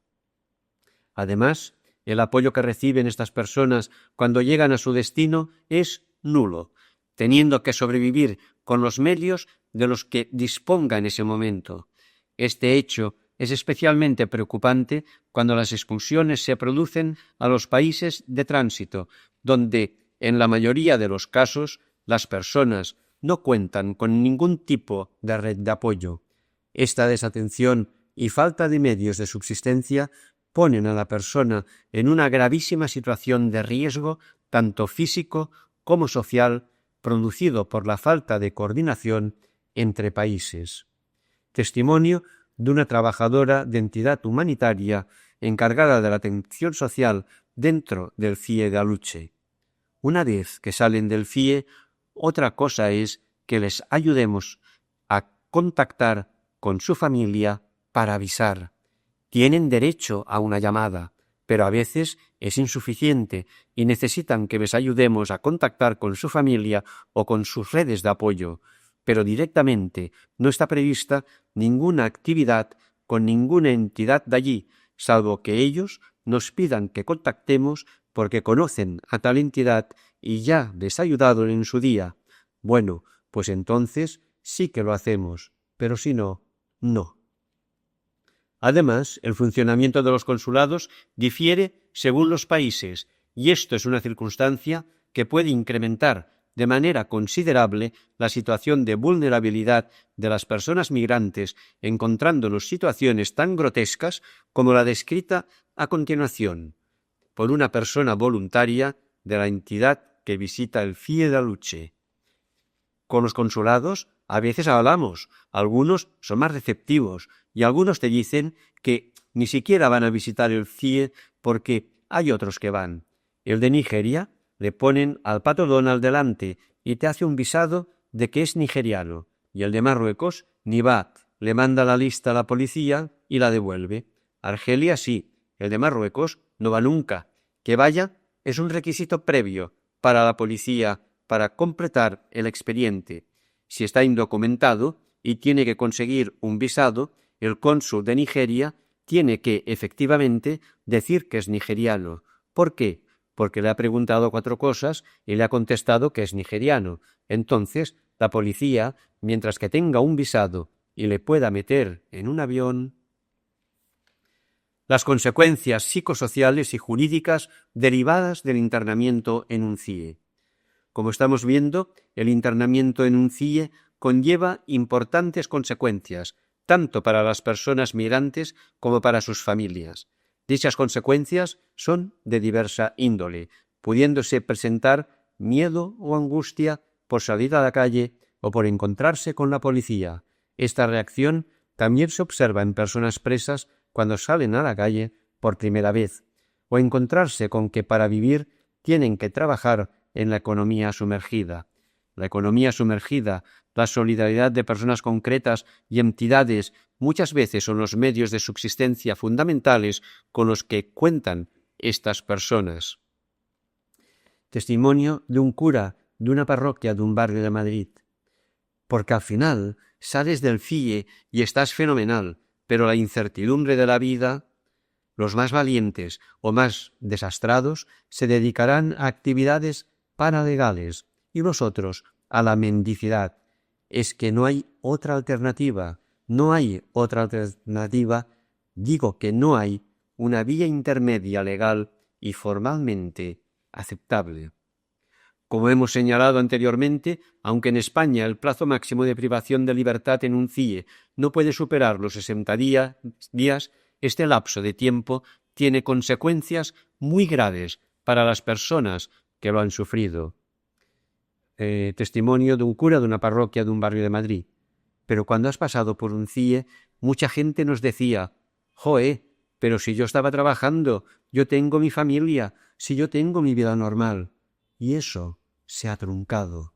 Además, el apoyo que reciben estas personas cuando llegan a su destino es nulo, teniendo que sobrevivir con los medios de los que disponga en ese momento. Este hecho es especialmente preocupante cuando las expulsiones se producen a los países de tránsito, donde, en la mayoría de los casos, las personas no cuentan con ningún tipo de red de apoyo. Esta desatención y falta de medios de subsistencia ponen a la persona en una gravísima situación de riesgo, tanto físico como social, producido por la falta de coordinación entre países. Testimonio de una trabajadora de entidad humanitaria encargada de la atención social dentro del CIE de Aluche. Una vez que salen del CIE, otra cosa es que les ayudemos a contactar con su familia para avisar. Tienen derecho a una llamada, pero a veces es insuficiente y necesitan que les ayudemos a contactar con su familia o con sus redes de apoyo, pero directamente no está prevista ninguna actividad con ninguna entidad de allí, salvo que ellos nos pidan que contactemos porque conocen a tal entidad y ya les ha ayudado en su día. Bueno, pues entonces sí que lo hacemos, pero si no, no. Además, el funcionamiento de los consulados difiere según los países, y esto es una circunstancia que puede incrementar de manera considerable la situación de vulnerabilidad de las personas migrantes, encontrándonos situaciones tan grotescas como la descrita a continuación por una persona voluntaria de la entidad que visita el CIE de Aluche. Con los consulados a veces hablamos, algunos son más receptivos y algunos te dicen que ni siquiera van a visitar el CIE porque hay otros que van. El de Nigeria le ponen al Pato Donald delante y te hace un visado de que es nigeriano, y el de Marruecos ni va, le manda la lista a la policía y la devuelve. Argelia sí, el de Marruecos no va nunca. Que vaya es un requisito previo para la policía para completar el expediente. Si está indocumentado y tiene que conseguir un visado, el cónsul de Nigeria tiene que efectivamente decir que es nigeriano. ¿Por qué? Porque le ha preguntado 4 cosas y le ha contestado que es nigeriano. Entonces, la policía, mientras que tenga un visado y le pueda meter en un avión. Las consecuencias psicosociales y jurídicas derivadas del internamiento en un CIE. Como estamos viendo, el internamiento en un CIE conlleva importantes consecuencias, tanto para las personas migrantes como para sus familias. Dichas consecuencias son de diversa índole, pudiéndose presentar miedo o angustia por salir a la calle o por encontrarse con la policía. Esta reacción también se observa en personas presas cuando salen a la calle por primera vez, o encontrarse con que para vivir tienen que trabajar en la economía sumergida. La economía sumergida, la solidaridad de personas concretas y entidades muchas veces son los medios de subsistencia fundamentales con los que cuentan estas personas. Testimonio de un cura de una parroquia de un barrio de Madrid. Porque al final sales del CIE y estás fenomenal, pero la incertidumbre de la vida, los más valientes o más desastrados se dedicarán a actividades paralegales y los otros a la mendicidad. Es que no hay otra alternativa, digo que no hay una vía intermedia legal y formalmente aceptable. Como hemos señalado anteriormente, aunque en España el plazo máximo de privación de libertad en un CIE no puede superar los 60 días, este lapso de tiempo tiene consecuencias muy graves para las personas que lo han sufrido. Testimonio de un cura de una parroquia de un barrio de Madrid. Pero cuando has pasado por un CIE, mucha gente nos decía: «Joe, pero si yo estaba trabajando, yo tengo mi familia, si yo tengo mi vida normal». Y eso se ha truncado.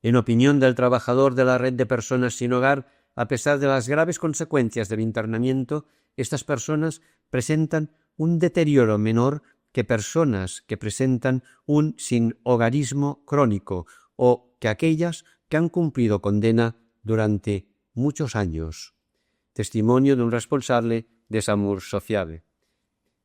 En opinión del trabajador de la red de personas sin hogar, a pesar de las graves consecuencias del internamiento, estas personas presentan un deterioro menor que personas que presentan un sinhogarismo crónico o que aquellas que han cumplido condena durante muchos años. Testimonio de un responsable de Samur Sociale.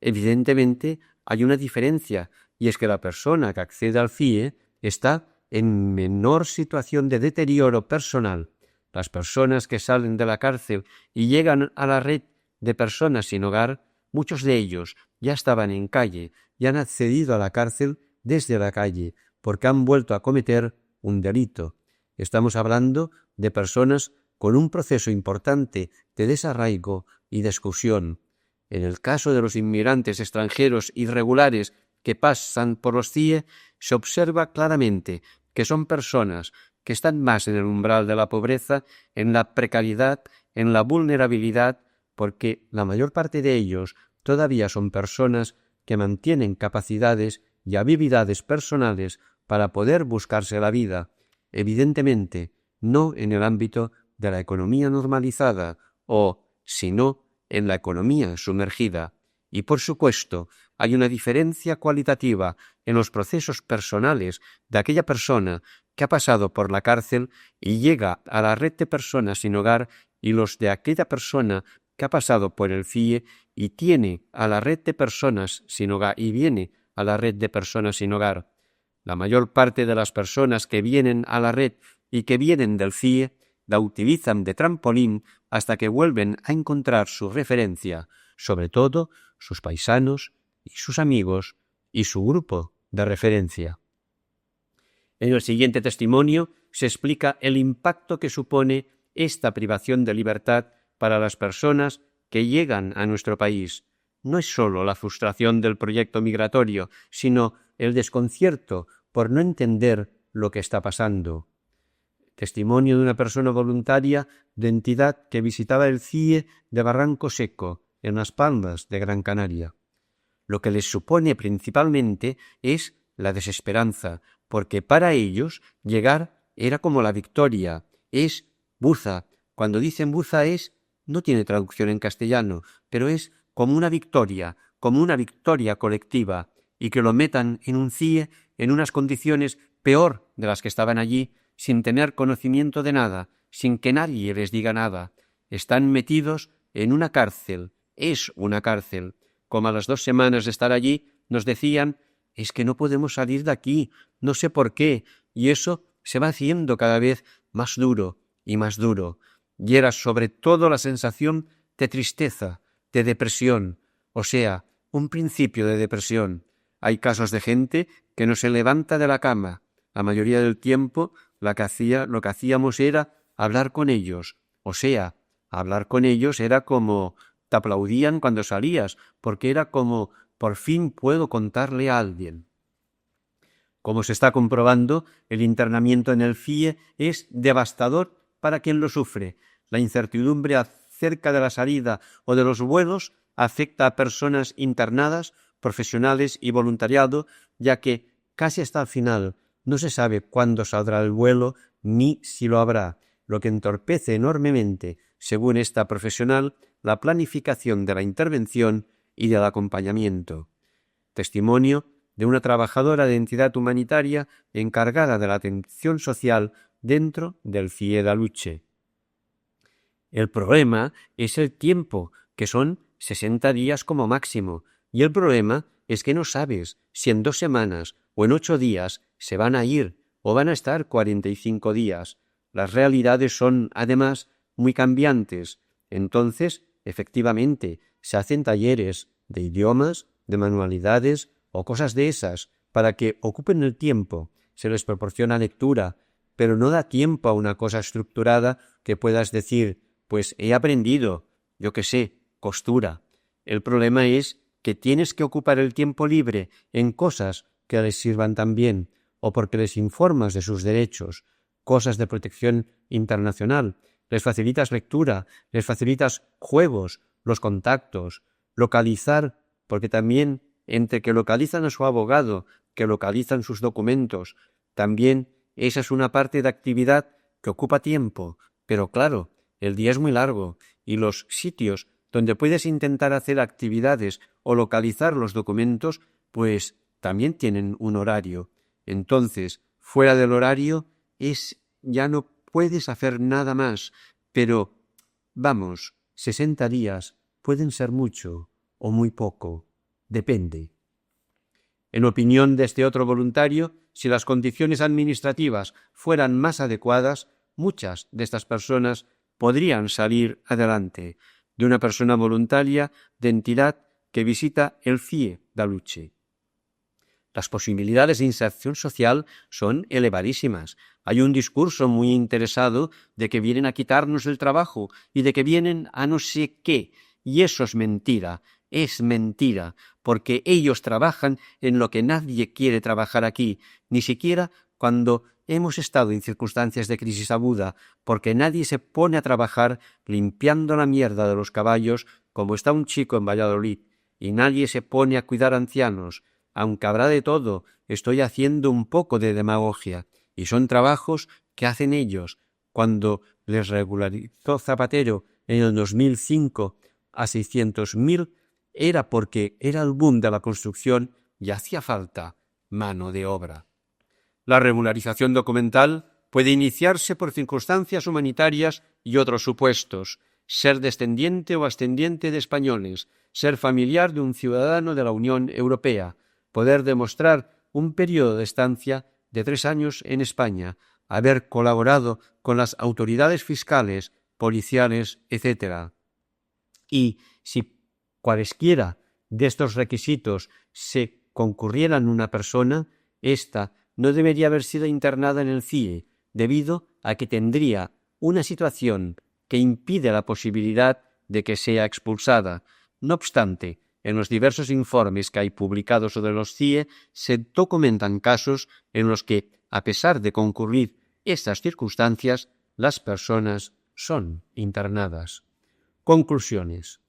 Evidentemente, hay una diferencia, y es que la persona que accede al CIE está en menor situación de deterioro personal. Las personas que salen de la cárcel y llegan a la red de personas sin hogar, muchos de ellos ya estaban en calle y han accedido a la cárcel desde la calle porque han vuelto a cometer un delito. Estamos hablando de personas con un proceso importante de desarraigo y de exclusión. En el caso de los inmigrantes extranjeros irregulares que pasan por los CIE, se observa claramente que son personas que están más en el umbral de la pobreza, en la precariedad, en la vulnerabilidad, porque la mayor parte de ellos todavía son personas que mantienen capacidades y habilidades personales para poder buscarse la vida, evidentemente no en el ámbito de la economía normalizada o, sino, en la economía sumergida. Y, por supuesto, hay una diferencia cualitativa en los procesos personales de aquella persona que ha pasado por la cárcel y llega a la red de personas sin hogar y los de aquella persona que ha pasado por el CIE y tiene a la red de personas sin hogar y viene a la red de personas sin hogar. La mayor parte de las personas que vienen a la red y que vienen del CIE la utilizan de trampolín hasta que vuelven a encontrar su referencia, sobre todo sus paisanos y sus amigos y su grupo de referencia. En el siguiente testimonio se explica el impacto que supone esta privación de libertad para las personas que llegan a nuestro país. No es sólo la frustración del proyecto migratorio, sino el desconcierto por no entender lo que está pasando. Testimonio de una persona voluntaria de entidad que visitaba el CIE de Barranco Seco, en las Palmas de Gran Canaria. Lo que les supone principalmente es la desesperanza, porque para ellos llegar era como la victoria, es buza. Cuando dicen buza no tiene traducción en castellano, pero es como una victoria colectiva, y que lo metan en un CIE en unas condiciones peor de las que estaban allí, sin tener conocimiento de nada, sin que nadie les diga nada. Están metidos en una cárcel, es una cárcel. Como a las 2 semanas de estar allí, nos decían, es que no podemos salir de aquí, no sé por qué, y eso se va haciendo cada vez más duro y más duro. Y era sobre todo la sensación de tristeza, de depresión, o sea, un principio de depresión. Hay casos de gente que no se levanta de la cama. La mayoría del tiempo lo que hacíamos era hablar con ellos. O sea, hablar con ellos era como te aplaudían cuando salías, porque era como por fin puedo contarle a alguien. Como se está comprobando, el internamiento en el CIE es devastador para quien lo sufre. La incertidumbre acerca de la salida o de los vuelos afecta a personas internadas, profesionales y voluntariado, ya que casi hasta el final no se sabe cuándo saldrá el vuelo ni si lo habrá, lo que entorpece enormemente, según esta profesional, la planificación de la intervención y del acompañamiento. Testimonio de una trabajadora de entidad humanitaria encargada de la atención social dentro del CIE d'Aluche. El problema es el tiempo, que son 60 días como máximo, y el problema es que no sabes si en 2 semanas o en 8 días se van a ir o van a estar 45 días. Las realidades son, además, muy cambiantes. Entonces, efectivamente, se hacen talleres de idiomas, de manualidades o cosas de esas para que ocupen el tiempo. Se les proporciona lectura, pero no da tiempo a una cosa estructurada que puedas decir, pues he aprendido, yo qué sé, costura. El problema es que tienes que ocupar el tiempo libre en cosas que les sirvan también, o porque les informas de sus derechos, cosas de protección internacional, les facilitas lectura, les facilitas juegos, los contactos, localizar, porque también entre que localizan a su abogado, que localizan sus documentos, también esa es una parte de actividad que ocupa tiempo, pero claro, el día es muy largo y los sitios donde puedes intentar hacer actividades o localizar los documentos, pues también tienen un horario. Entonces, fuera del horario ya no puedes hacer nada más, pero vamos, 60 días pueden ser mucho o muy poco, depende. En opinión de este otro voluntario, si las condiciones administrativas fueran más adecuadas, muchas de estas personas podrían salir adelante, de una persona voluntaria de entidad que visita el CIE d'Aluche. Las posibilidades de inserción social son elevadísimas. Hay un discurso muy interesado de que vienen a quitarnos el trabajo y de que vienen a no sé qué, y eso es mentira, porque ellos trabajan en lo que nadie quiere trabajar aquí, ni siquiera cuando hemos estado en circunstancias de crisis aguda, porque nadie se pone a trabajar limpiando la mierda de los caballos como está un chico en Valladolid, y nadie se pone a cuidar ancianos. Aunque habrá de todo, estoy haciendo un poco de demagogia, y son trabajos que hacen ellos. Cuando les regularizó Zapatero en el 2005 a 600.000, era porque era el boom de la construcción y hacía falta mano de obra. La regularización documental puede iniciarse por circunstancias humanitarias y otros supuestos: ser descendiente o ascendiente de españoles, ser familiar de un ciudadano de la Unión Europea, poder demostrar un periodo de estancia de 3 años en España, haber colaborado con las autoridades fiscales, policiales, etc. Y si cualesquiera de estos requisitos se concurrieran una persona, ésta no debería haber sido internada en el CIE, debido a que tendría una situación que impide la posibilidad de que sea expulsada. No obstante, en los diversos informes que hay publicados sobre los CIE se documentan casos en los que, a pesar de concurrir estas circunstancias, las personas son internadas. Conclusiones.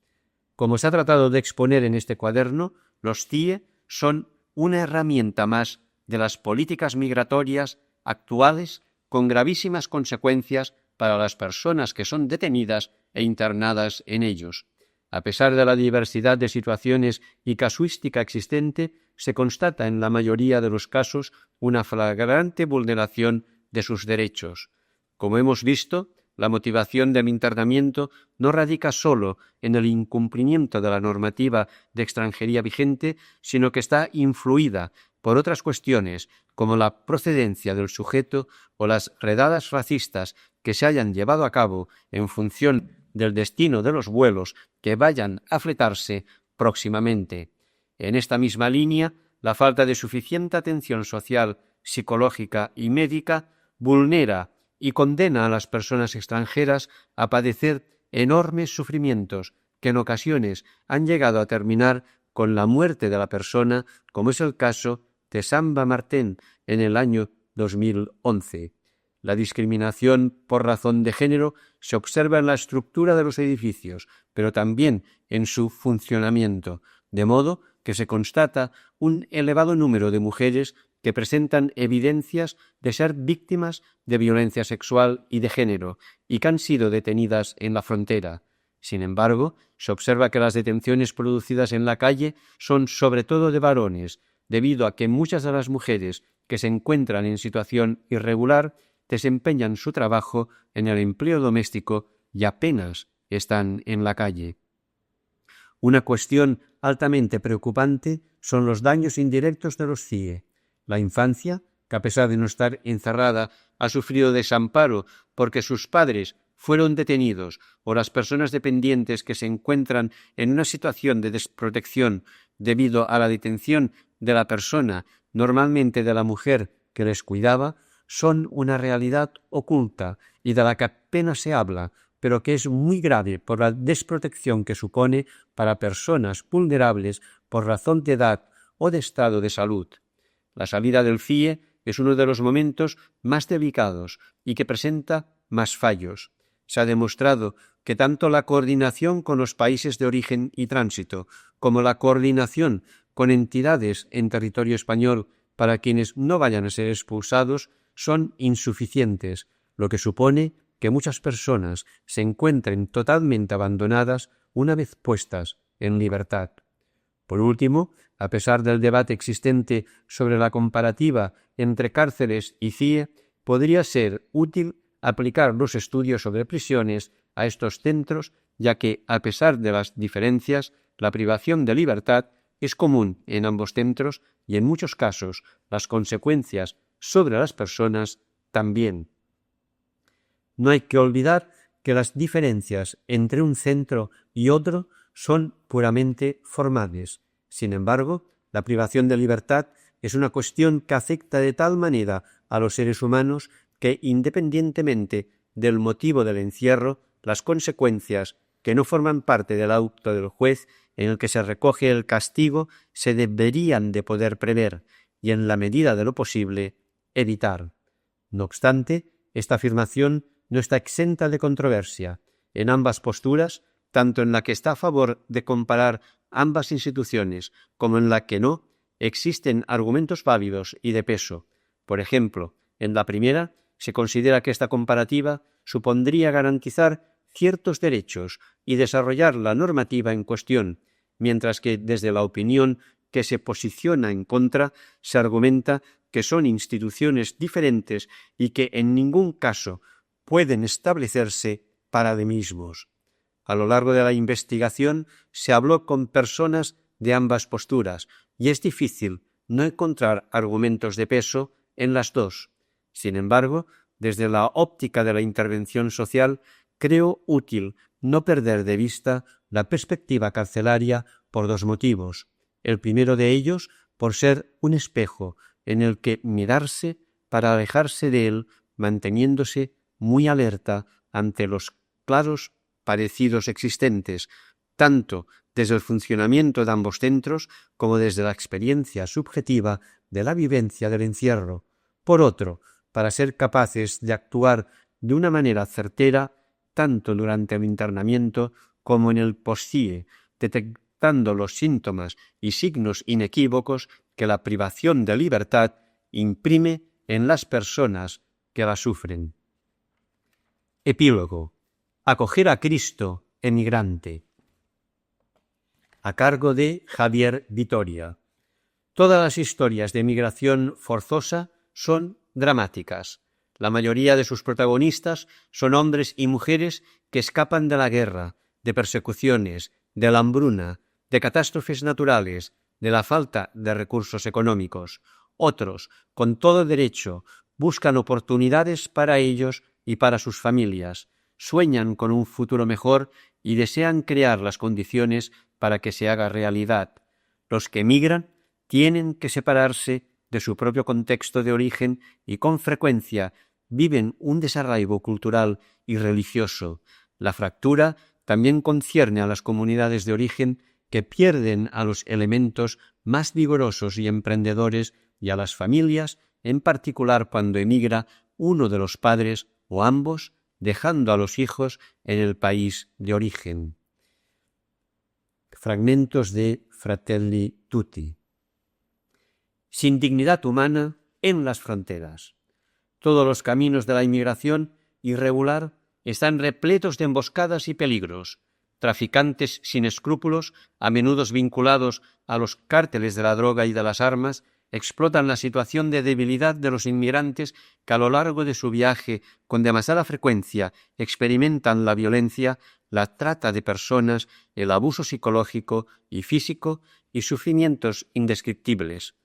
Como se ha tratado de exponer en este cuaderno, los CIE son una herramienta más de las políticas migratorias actuales con gravísimas consecuencias para las personas que son detenidas e internadas en ellos. A pesar de la diversidad de situaciones y casuística existente, se constata en la mayoría de los casos una flagrante vulneración de sus derechos. Como hemos visto, la motivación del internamiento no radica solo en el incumplimiento de la normativa de extranjería vigente, sino que está influida por otras cuestiones como la procedencia del sujeto o las redadas racistas que se hayan llevado a cabo en función del destino de los vuelos que vayan a fletarse próximamente. En esta misma línea, la falta de suficiente atención social, psicológica y médica vulnera y condena a las personas extranjeras a padecer enormes sufrimientos que en ocasiones han llegado a terminar con la muerte de la persona, como es el caso de Samba Martín en el año 2011. La discriminación por razón de género se observa en la estructura de los edificios, pero también en su funcionamiento, de modo que se constata un elevado número de mujeres que presentan evidencias de ser víctimas de violencia sexual y de género y que han sido detenidas en la frontera. Sin embargo, se observa que las detenciones producidas en la calle son sobre todo de varones, debido a que muchas de las mujeres que se encuentran en situación irregular desempeñan su trabajo en el empleo doméstico y apenas están en la calle. Una cuestión altamente preocupante son los daños indirectos de los CIE. La infancia, que a pesar de no estar encerrada, ha sufrido desamparo porque sus padres fueron detenidos, o las personas dependientes que se encuentran en una situación de desprotección debido a la detención de la persona, normalmente de la mujer que les cuidaba, son una realidad oculta y de la que apenas se habla, pero que es muy grave por la desprotección que supone para personas vulnerables por razón de edad o de estado de salud. La salida del CIE es uno de los momentos más delicados y que presenta más fallos. Se ha demostrado que tanto la coordinación con los países de origen y tránsito como la coordinación con entidades en territorio español para quienes no vayan a ser expulsados son insuficientes, lo que supone que muchas personas se encuentren totalmente abandonadas una vez puestas en libertad. Por último, a pesar del debate existente sobre la comparativa entre cárceles y CIE, podría ser útil aplicar los estudios sobre prisiones a estos centros, ya que, a pesar de las diferencias, la privación de libertad es común en ambos centros y, en muchos casos, las consecuencias sobre las personas también. No hay que olvidar que las diferencias entre un centro y otro son puramente formales. Sin embargo, la privación de libertad es una cuestión que afecta de tal manera a los seres humanos que, independientemente del motivo del encierro, las consecuencias que no forman parte del auto del juez en el que se recoge el castigo se deberían de poder prever y, en la medida de lo posible, evitar. No obstante, esta afirmación no está exenta de controversia. En ambas posturas, tanto en la que está a favor de comparar ambas instituciones como en la que no, existen argumentos válidos y de peso. Por ejemplo, en la primera, se considera que esta comparativa supondría garantizar ciertos derechos y desarrollar la normativa en cuestión, mientras que desde la opinión que se posiciona en contra se argumenta que son instituciones diferentes y que en ningún caso pueden establecerse para sí mismos. A lo largo de la investigación se habló con personas de ambas posturas y es difícil no encontrar argumentos de peso en las dos. Sin embargo, desde la óptica de la intervención social, creo útil no perder de vista la perspectiva carcelaria por dos motivos. El primero de ellos, por ser un espejo en el que mirarse para alejarse de él, manteniéndose muy alerta ante los claros parecidos existentes, tanto desde el funcionamiento de ambos centros como desde la experiencia subjetiva de la vivencia del encierro. Por otro, para ser capaces de actuar de una manera certera tanto durante el internamiento como en el post-CIE, detectando los síntomas y signos inequívocos que la privación de libertad imprime en las personas que la sufren. Epílogo. Acoger a Cristo emigrante. A cargo de Javier Vitoria. Todas las historias de emigración forzosa son dramáticas. La mayoría de sus protagonistas son hombres y mujeres que escapan de la guerra, de persecuciones, de la hambruna, de catástrofes naturales, de la falta de recursos económicos. Otros, con todo derecho, buscan oportunidades para ellos y para sus familias, sueñan con un futuro mejor y desean crear las condiciones para que se haga realidad. Los que emigran tienen que separarse de su propio contexto de origen y con frecuencia viven un desarraigo cultural y religioso. La fractura también concierne a las comunidades de origen que pierden a los elementos más vigorosos y emprendedores y a las familias, en particular cuando emigra uno de los padres o ambos, dejando a los hijos en el país de origen. Fragmentos de Fratelli Tutti. Sin dignidad humana en las fronteras. Todos los caminos de la inmigración irregular están repletos de emboscadas y peligros. Traficantes sin escrúpulos, a menudo vinculados a los cárteles de la droga y de las armas, explotan la situación de debilidad de los inmigrantes que a lo largo de su viaje con demasiada frecuencia experimentan la violencia, la trata de personas, el abuso psicológico y físico y sufrimientos indescriptibles.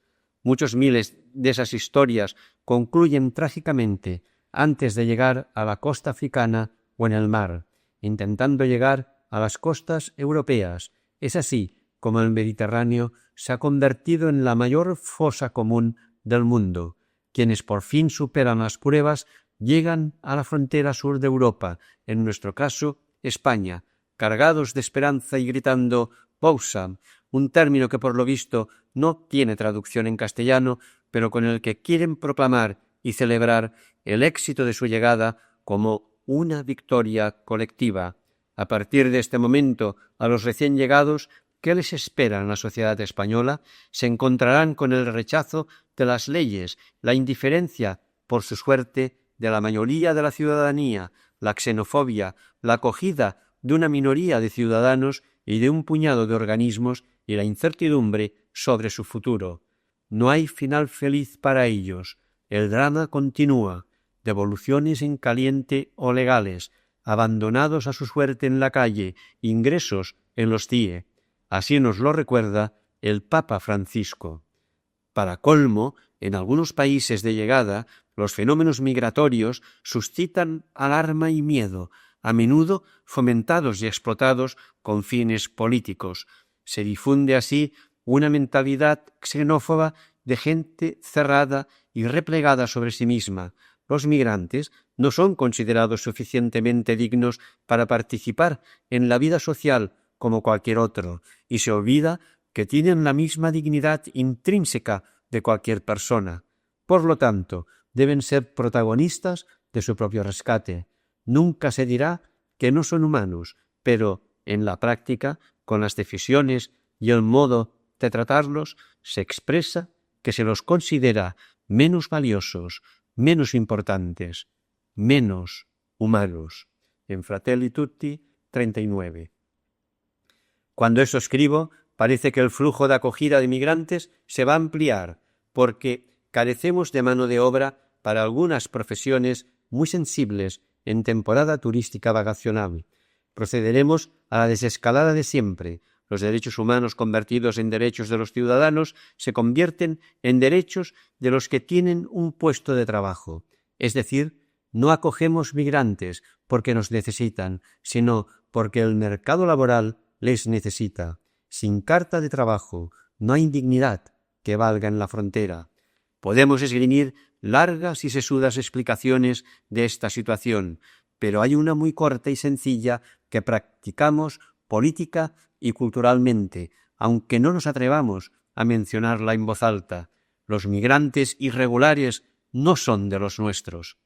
Muchos miles de esas historias concluyen trágicamente antes de llegar a la costa africana o en el mar, intentando llegar a las costas europeas. Es así como el Mediterráneo se ha convertido en la mayor fosa común del mundo. Quienes por fin superan las pruebas llegan a la frontera sur de Europa, en nuestro caso España, cargados de esperanza y gritando «Pausa», un término que por lo visto no tiene traducción en castellano, pero con el que quieren proclamar y celebrar el éxito de su llegada como una victoria colectiva. A partir de este momento, a los recién llegados, ¿qué les espera en la sociedad española? Se encontrarán con el rechazo de las leyes, la indiferencia, por su suerte, de la mayoría de la ciudadanía, la xenofobia, la acogida de una minoría de ciudadanos y de un puñado de organismos y la incertidumbre sobre su futuro. No hay final feliz para ellos. El drama continúa. Devoluciones en caliente o legales, abandonados a su suerte en la calle, ingresos en los CIE. Así nos lo recuerda el Papa Francisco. Para colmo, en algunos países de llegada, los fenómenos migratorios suscitan alarma y miedo, a menudo fomentados y explotados con fines políticos. Se difunde así una mentalidad xenófoba de gente cerrada y replegada sobre sí misma. Los migrantes no son considerados suficientemente dignos para participar en la vida social como cualquier otro, y se olvida que tienen la misma dignidad intrínseca de cualquier persona. Por lo tanto, deben ser protagonistas de su propio rescate. Nunca se dirá que no son humanos, pero en la práctica, con las decisiones y el modo de tratarlos, se expresa que se los considera menos valiosos, menos importantes, menos humanos. En Fratelli Tutti 39. Cuando eso escribo, parece que el flujo de acogida de migrantes se va a ampliar, porque carecemos de mano de obra para algunas profesiones muy sensibles en temporada turística vacacional. Procederemos a la desescalada de siempre. Los derechos humanos convertidos en derechos de los ciudadanos se convierten en derechos de los que tienen un puesto de trabajo. Es decir, no acogemos migrantes porque nos necesitan, sino porque el mercado laboral les necesita. Sin carta de trabajo no hay dignidad que valga en la frontera. Podemos esgrimir largas y sesudas explicaciones de esta situación, pero hay una muy corta y sencilla que practicamos política y culturalmente, aunque no nos atrevamos a mencionarla en voz alta. Los migrantes irregulares no son de los nuestros.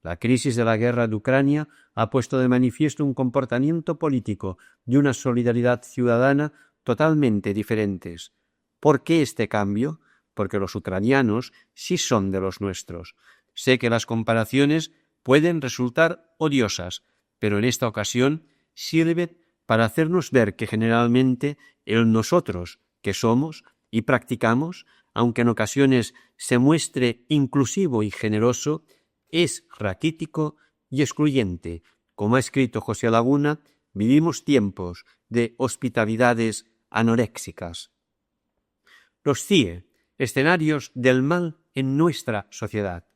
La crisis de la guerra de Ucrania ha puesto de manifiesto un comportamiento político y una solidaridad ciudadana totalmente diferentes. ¿Por qué este cambio? porque los ucranianos sí son de los nuestros. Sé que las comparaciones pueden resultar odiosas, pero en esta ocasión sirven para hacernos ver que generalmente el nosotros que somos y practicamos, aunque en ocasiones se muestre inclusivo y generoso, es raquítico y excluyente. Como ha escrito José Laguna, vivimos tiempos de hospitalidades anoréxicas. Los CIE, escenarios del mal en nuestra sociedad.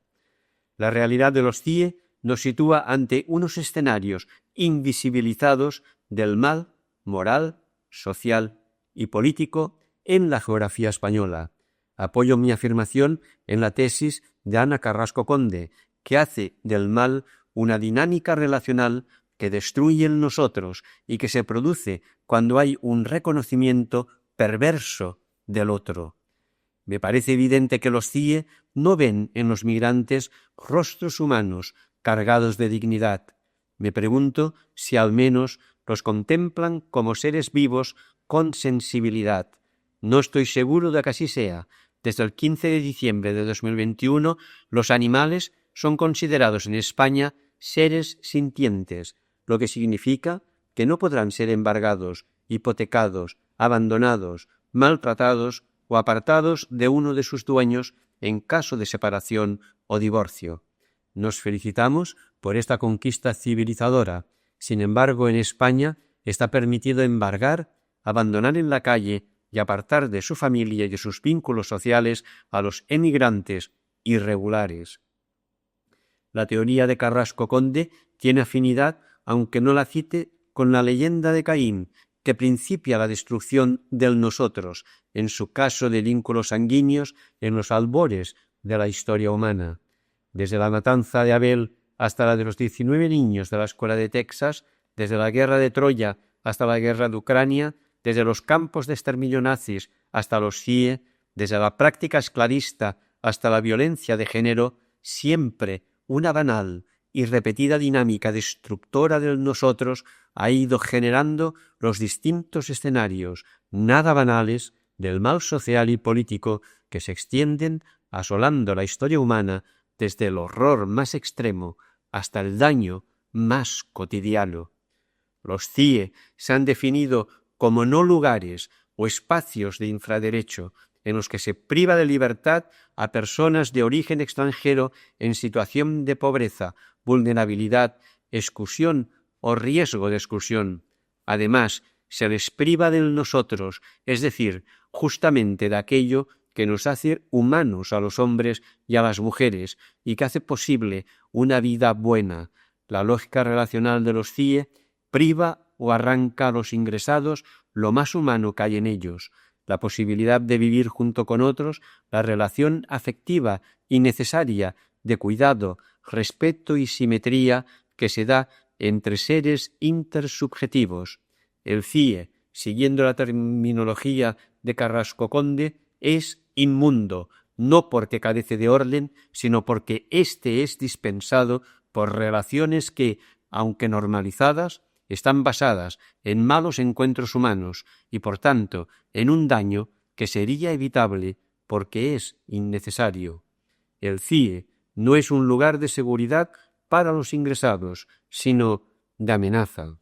La realidad de los CIE nos sitúa ante unos escenarios invisibilizados del mal moral, social y político en la geografía española. Apoyo mi afirmación en la tesis de Ana Carrasco Conde, que hace del mal una dinámica relacional que destruye el nosotros y que se produce cuando hay un reconocimiento perverso del otro. Me parece evidente que los CIE no ven en los migrantes rostros humanos cargados de dignidad. Me pregunto si al menos los contemplan como seres vivos con sensibilidad. No estoy seguro de que así sea. Desde el 15 de diciembre de 2021, los animales son considerados en España seres sintientes, lo que significa que no podrán ser embargados, hipotecados, abandonados, maltratados o apartados de uno de sus dueños en caso de separación o divorcio. Nos felicitamos por esta conquista civilizadora. Sin embargo, en España está permitido embargar, abandonar en la calle y apartar de su familia y de sus vínculos sociales a los emigrantes irregulares. La teoría de Carrasco Conde tiene afinidad, aunque no la cite, con la leyenda de Caín, que principia la destrucción del nosotros, en su caso de vínculos sanguíneos, en los albores de la historia humana. Desde la matanza de Abel hasta la de los 19 niños de la escuela de Texas, desde la guerra de Troya hasta la guerra de Ucrania, desde los campos de exterminio nazis hasta los CIE, desde la práctica esclavista hasta la violencia de género, siempre una banal y repetida dinámica destructora del nosotros ha ido generando los distintos escenarios nada banales del mal social y político que se extienden asolando la historia humana desde el horror más extremo hasta el daño más cotidiano. Los CIE se han definido como no lugares o espacios de infraderecho en los que se priva de libertad a personas de origen extranjero en situación de pobreza, vulnerabilidad, exclusión o riesgo de exclusión. Además, se les priva del nosotros, es decir, justamente de aquello que nos hace humanos a los hombres y a las mujeres y que hace posible una vida buena. La lógica relacional de los CIE priva o arranca a los ingresados lo más humano que hay en ellos, la posibilidad de vivir junto con otros, la relación afectiva y necesaria de cuidado, respeto y simetría que se da entre seres intersubjetivos. El CIE, siguiendo la terminología de Carrasco Conde, es inmundo, no porque carece de orden, sino porque éste es dispensado por relaciones que, aunque normalizadas, están basadas en malos encuentros humanos y, por tanto, en un daño que sería evitable porque es innecesario. El CIE no es un lugar de seguridad para los ingresados, sino de amenaza.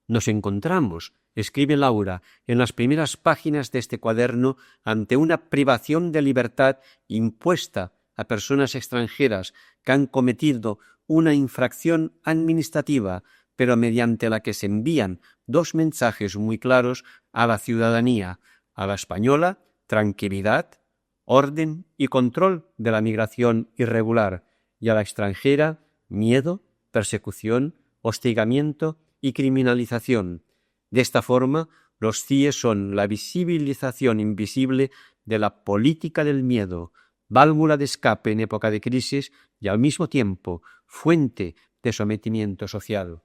Nos encontramos, escribe Laura, en las primeras páginas de este cuaderno ante una privación de libertad impuesta a personas extranjeras que han cometido una infracción administrativa, pero mediante la que se envían dos mensajes muy claros a la ciudadanía, a la española, tranquilidad, orden y control de la migración irregular, y a la extranjera, miedo, persecución, hostigamiento y criminalización. De esta forma, los CIE son la visibilización invisible de la política del miedo, válvula de escape en época de crisis y al mismo tiempo fuente de sometimiento social.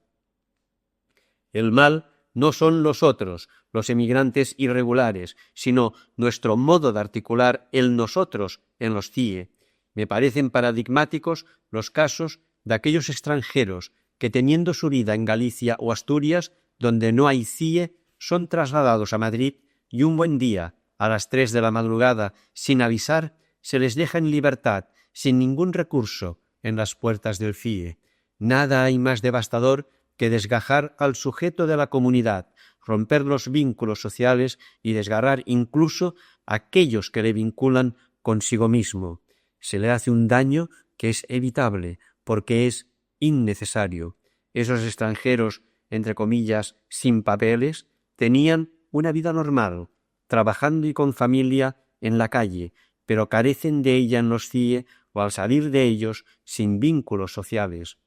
El mal no son los otros, los emigrantes irregulares, sino nuestro modo de articular el nosotros en los CIE. Me parecen paradigmáticos los casos de aquellos extranjeros que, teniendo su vida en Galicia o Asturias, donde no hay CIE, son trasladados a Madrid y un buen día, a las 3 de la madrugada sin avisar, se les deja en libertad, sin ningún recurso, en las puertas del CIE. Nada hay más devastador que desgajar al sujeto de la comunidad, romper los vínculos sociales y desgarrar incluso a aquellos que le vinculan consigo mismo. Se le hace un daño que es evitable, porque es innecesario. Esos extranjeros, entre comillas, sin papeles, tenían una vida normal, trabajando y con familia en la calle, pero carecen de ella en los CIE o al salir de ellos sin vínculos sociales.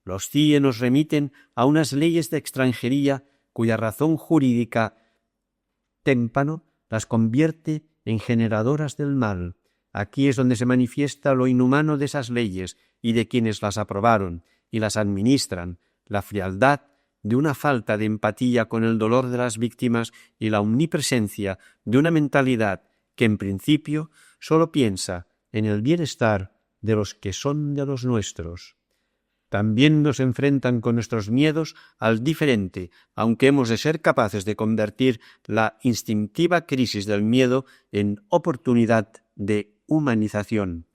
Los CIE nos remiten a unas leyes de extranjería cuya razón jurídica témpano las convierte en generadoras del mal. Aquí es donde se manifiesta lo inhumano de esas leyes y de quienes las aprobaron y las administran, la frialdad de una falta de empatía con el dolor de las víctimas y la omnipresencia de una mentalidad que en principio solo piensa en el bienestar de los que son de los nuestros. También nos enfrentan con nuestros miedos al diferente, aunque hemos de ser capaces de convertir la instintiva crisis del miedo en oportunidad de humanización.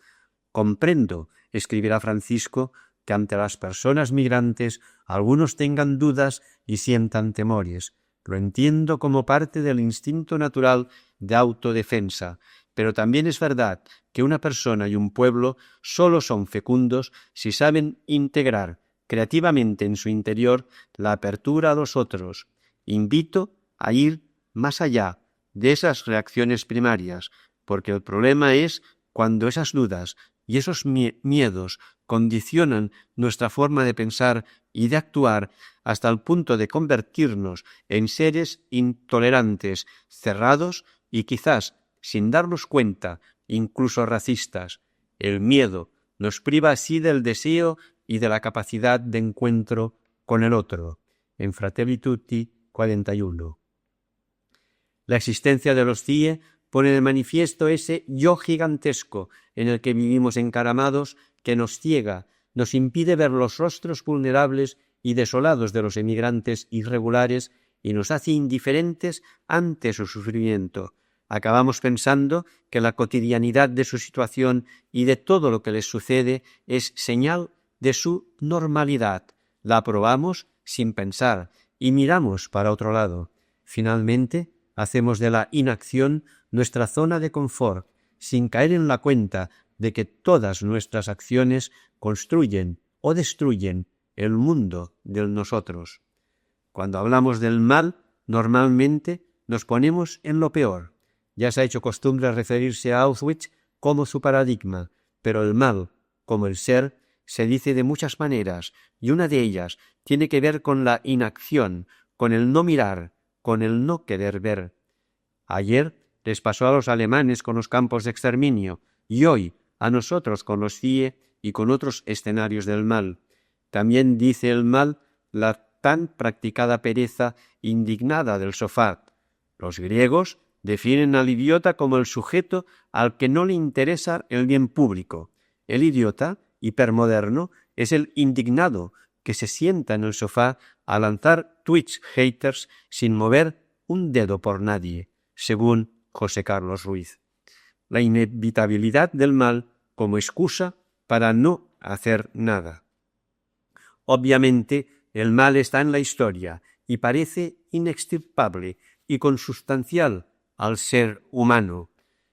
Comprendo, escribirá Francisco, que ante las personas migrantes algunos tengan dudas y sientan temores. Lo entiendo como parte del instinto natural de autodefensa, pero también es verdad que una persona y un pueblo solo son fecundos si saben integrar creativamente en su interior la apertura a los otros. Invito a ir más allá de esas reacciones primarias, porque el problema es cuando esas dudas y esos miedos condicionan nuestra forma de pensar y de actuar hasta el punto de convertirnos en seres intolerantes, cerrados y quizás, sin darnos cuenta, incluso racistas. El miedo nos priva así del deseo y de la capacidad de encuentro con el otro. En Fratelli Tutti 41. La existencia de los CIE pone de manifiesto ese yo gigantesco en el que vivimos encaramados, que nos ciega, nos impide ver los rostros vulnerables y desolados de los emigrantes irregulares y nos hace indiferentes ante su sufrimiento. Acabamos pensando que la cotidianidad de su situación y de todo lo que les sucede es señal de su normalidad. La aprobamos sin pensar y miramos para otro lado. Finalmente, hacemos de la inacción nuestra zona de confort, sin caer en la cuenta de que todas nuestras acciones construyen o destruyen el mundo del nosotros. Cuando hablamos del mal, normalmente nos ponemos en lo peor. Ya se ha hecho costumbre referirse a Auschwitz como su paradigma, pero el mal, como el ser, se dice de muchas maneras, y una de ellas tiene que ver con la inacción, con el no mirar, con el no querer ver. Ayer les pasó a los alemanes con los campos de exterminio, y hoy a nosotros con los CIE y con otros escenarios del mal. También dice el mal la tan practicada pereza indignada del sofá. Los griegos definen al idiota como el sujeto al que no le interesa el bien público. El idiota, hipermoderno, es el indignado que se sienta en el sofá a lanzar tweets haters sin mover un dedo por nadie, según José Carlos Ruiz. La inevitabilidad del mal como excusa para no hacer nada. Obviamente, el mal está en la historia y parece inextirpable y consustancial al ser humano.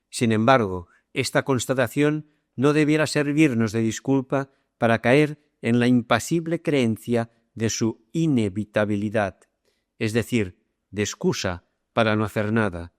Sin embargo, esta constatación no debiera servirnos de disculpa para caer en la impasible creencia de su inevitabilidad, es decir, de excusa para no hacer nada.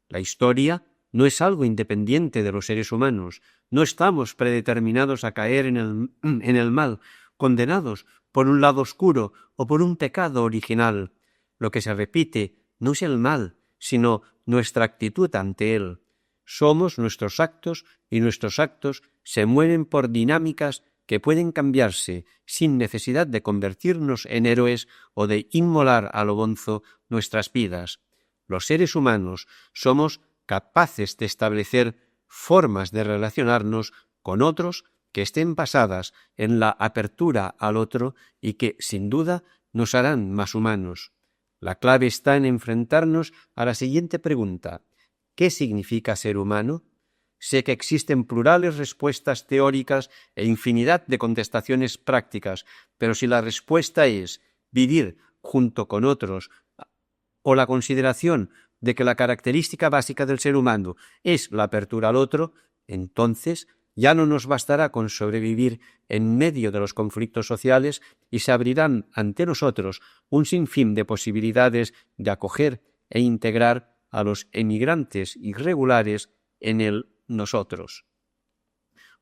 La historia no es algo independiente de los seres humanos. No estamos predeterminados a caer en el mal, condenados por un lado oscuro o por un pecado original. Lo que se repite no es el mal, sino nuestra actitud ante él. Somos nuestros actos y nuestros actos se mueven por dinámicas que pueden cambiarse sin necesidad de convertirnos en héroes o de inmolar a lo bonzo nuestras vidas. Los seres humanos somos capaces de establecer formas de relacionarnos con otros que estén basadas en la apertura al otro y que, sin duda, nos harán más humanos. La clave está en enfrentarnos a la siguiente pregunta: ¿qué significa ser humano? Sé que existen plurales respuestas teóricas e infinidad de contestaciones prácticas, pero si la respuesta es vivir junto con otros o la consideración de que la característica básica del ser humano es la apertura al otro, entonces ya no nos bastará con sobrevivir en medio de los conflictos sociales y se abrirán ante nosotros un sinfín de posibilidades de acoger e integrar a los emigrantes irregulares en el nosotros.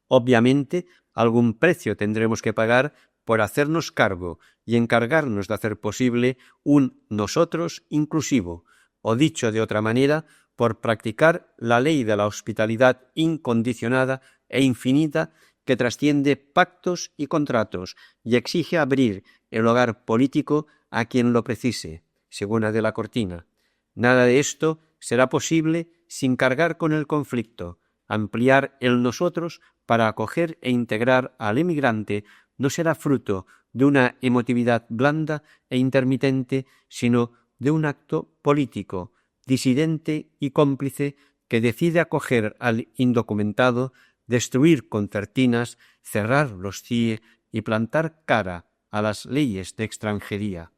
Obviamente, algún precio tendremos que pagar por hacernos cargo y encargarnos de hacer posible un nosotros inclusivo, o dicho de otra manera, por practicar la ley de la hospitalidad incondicionada e infinita que trasciende pactos y contratos y exige abrir el hogar político a quien lo precise, según la de la Cortina. Nada de esto será posible sin cargar con el conflicto. Ampliar el nosotros para acoger e integrar al emigrante no será fruto de una emotividad blanda e intermitente, sino de un acto político, disidente y cómplice que decide acoger al indocumentado, destruir concertinas, cerrar los CIE y plantar cara a las leyes de extranjería.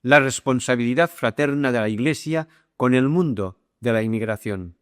La responsabilidad fraterna de la Iglesia con el mundo de la inmigración.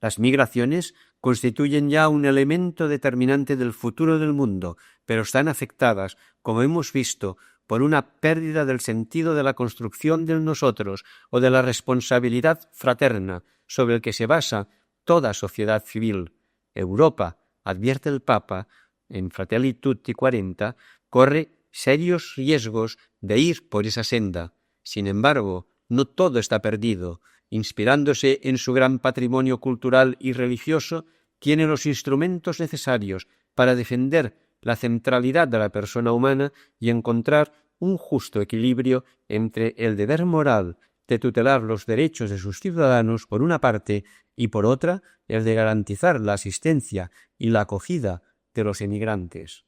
Las migraciones constituyen ya un elemento determinante del futuro del mundo, pero están afectadas, como hemos visto, por una pérdida del sentido de la construcción del nosotros o de la responsabilidad fraterna sobre el que se basa toda sociedad civil. Europa, advierte el Papa, en Fratelli Tutti 40, corre serios riesgos de ir por esa senda. Sin embargo, no todo está perdido. Inspirándose en su gran patrimonio cultural y religioso, tiene los instrumentos necesarios para defender la centralidad de la persona humana y encontrar un justo equilibrio entre el deber moral de tutelar los derechos de sus ciudadanos por una parte y por otra el de garantizar la asistencia y la acogida de los emigrantes.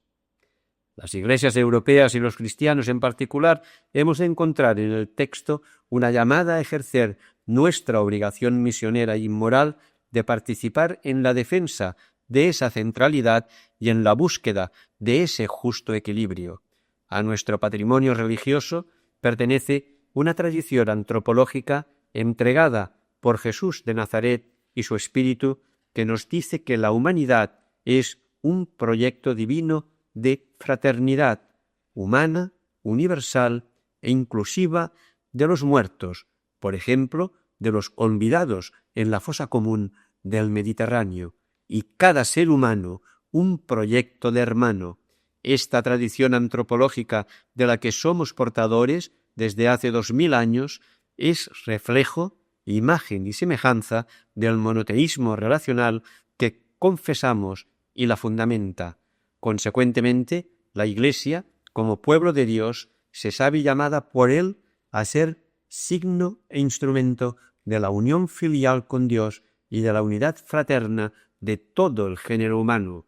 Las iglesias europeas y los cristianos en particular hemos de encontrar en el texto una llamada a ejercer nuestra obligación misionera y moral de participar en la defensa de esa centralidad y en la búsqueda de ese justo equilibrio. A nuestro patrimonio religioso pertenece una tradición antropológica entregada por Jesús de Nazaret y su espíritu que nos dice que la humanidad es un proyecto divino de fraternidad humana, universal e inclusiva de los muertos, por ejemplo, de los olvidados en la fosa común del Mediterráneo, y cada ser humano un proyecto de hermano. Esta tradición antropológica de la que somos portadores desde hace 2000 años es reflejo, imagen y semejanza del monoteísmo relacional que confesamos y la fundamenta. Consecuentemente, la Iglesia, como pueblo de Dios, se sabe llamada por Él a ser signo e instrumento de la unión filial con Dios y de la unidad fraterna de todo el género humano.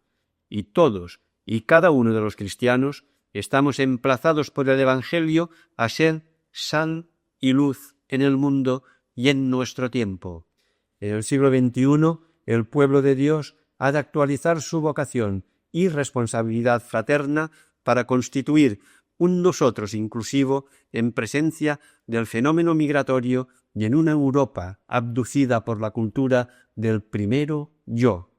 Y todos y cada uno de los cristianos estamos emplazados por el Evangelio a ser sal y luz en el mundo y en nuestro tiempo. En el siglo XXI, el pueblo de Dios ha de actualizar su vocación y responsabilidad fraterna para constituir un nosotros inclusivo en presencia del fenómeno migratorio y en una Europa abducida por la cultura del primero yo.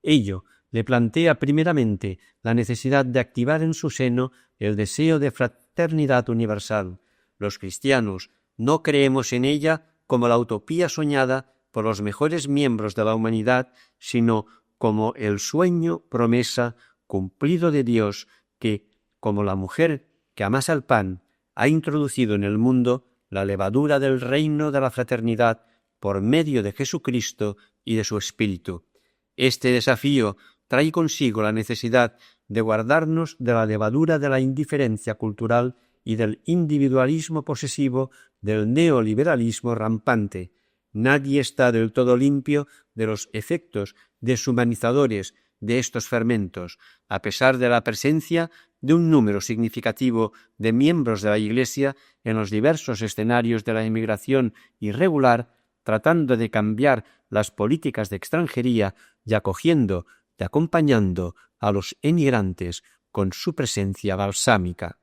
Ello le plantea primeramente la necesidad de activar en su seno el deseo de fraternidad universal. Los cristianos no creemos en ella como la utopía soñada por los mejores miembros de la humanidad, sino como el sueño promesa cumplido de Dios que, como la mujer que amasa el pan, ha introducido en el mundo la levadura del reino de la fraternidad por medio de Jesucristo y de su Espíritu. Este desafío trae consigo la necesidad de guardarnos de la levadura de la indiferencia cultural y del individualismo posesivo del neoliberalismo rampante. Nadie está del todo limpio de los efectos deshumanizadores de estos fermentos, a pesar de la presencia de un número significativo de miembros de la Iglesia en los diversos escenarios de la emigración irregular. tratando de cambiar las políticas de extranjería y acompañando a los emigrantes con su presencia balsámica.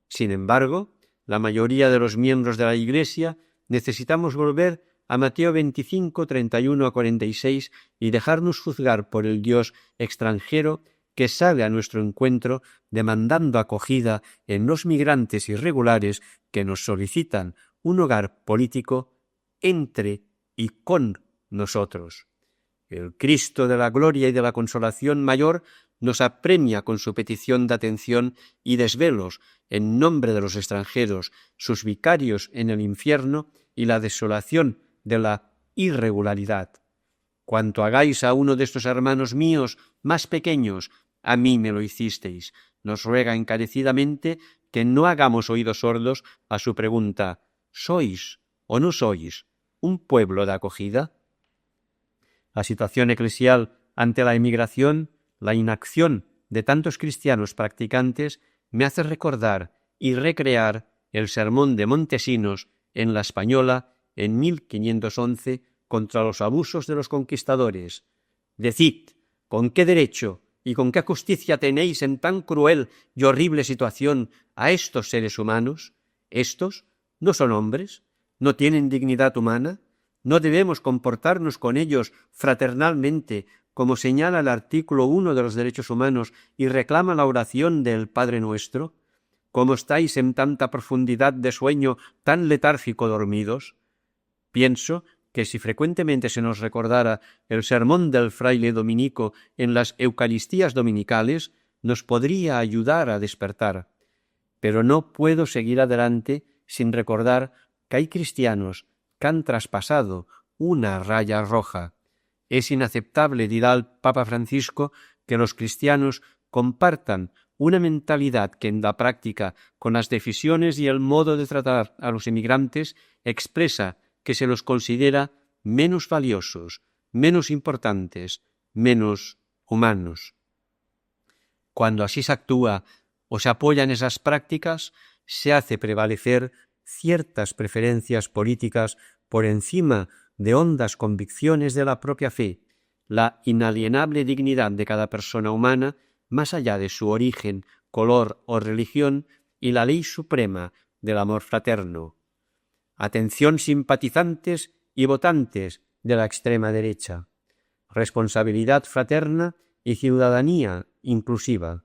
Sin embargo, la mayoría de los miembros de la Iglesia necesitamos volver a Mateo 25, 31 a 46 y dejarnos juzgar por el Dios extranjero que sale a nuestro encuentro demandando acogida en los migrantes irregulares que nos solicitan un hogar político entre y con nosotros. El Cristo de la gloria y de la consolación mayor nos apremia con su petición de atención y desvelos en nombre de los extranjeros, sus vicarios en el infierno y la desolación de la irregularidad. Cuanto hagáis a uno de estos hermanos míos más pequeños, a mí me lo hicisteis. Nos ruega encarecidamente que no hagamos oídos sordos a su pregunta: ¿sois o no sois un pueblo de acogida? La situación eclesial ante la emigración, la inacción de tantos cristianos practicantes, me hace recordar y recrear el sermón de Montesinos en La Española en 1511 contra los abusos de los conquistadores. Decid, ¿con qué derecho y con qué justicia tenéis en tan cruel y horrible situación a estos seres humanos? ¿Estos no son hombres? ¿No tienen dignidad humana? ¿No debemos comportarnos con ellos fraternalmente, como señala el artículo 1 de los derechos humanos y reclama la oración del Padre Nuestro? ¿Cómo estáis en tanta profundidad de sueño, tan letárgico dormidos? Pienso que si frecuentemente se nos recordara el sermón del fraile dominico en las Eucaristías dominicales, nos podría ayudar a despertar. Pero no puedo seguir adelante sin recordar que hay cristianos que han traspasado una raya roja. Es inaceptable, dirá el Papa Francisco, que los cristianos compartan una mentalidad que en la práctica, con las decisiones y el modo de tratar a los emigrantes, expresa que se los considera menos valiosos, menos importantes, menos humanos. Cuando así se actúa o se apoya en esas prácticas, se hace prevalecer ciertas preferencias políticas por encima de hondas convicciones de la propia fe, la inalienable dignidad de cada persona humana, más allá de su origen, color o religión, y la ley suprema del amor fraterno. Atención, simpatizantes y votantes de la extrema derecha. Responsabilidad fraterna y ciudadanía inclusiva.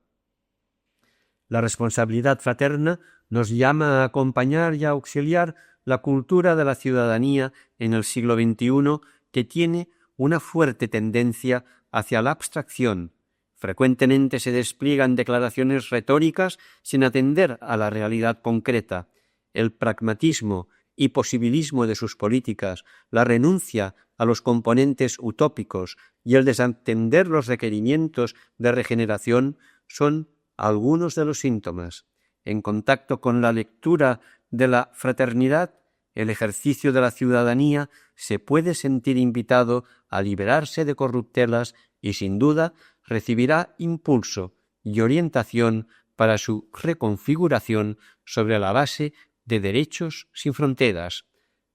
La responsabilidad fraterna nos llama a acompañar y a auxiliar la cultura de la ciudadanía en el siglo XXI, que tiene una fuerte tendencia hacia la abstracción. Frecuentemente se despliegan declaraciones retóricas sin atender a la realidad concreta. El pragmatismo y posibilismo de sus políticas, la renuncia a los componentes utópicos y el desatender los requerimientos de regeneración son algunos de los síntomas. En contacto con la lectura de la fraternidad, el ejercicio de la ciudadanía se puede sentir invitado a liberarse de corruptelas y, sin duda, recibirá impulso y orientación para su reconfiguración sobre la base de derechos sin fronteras.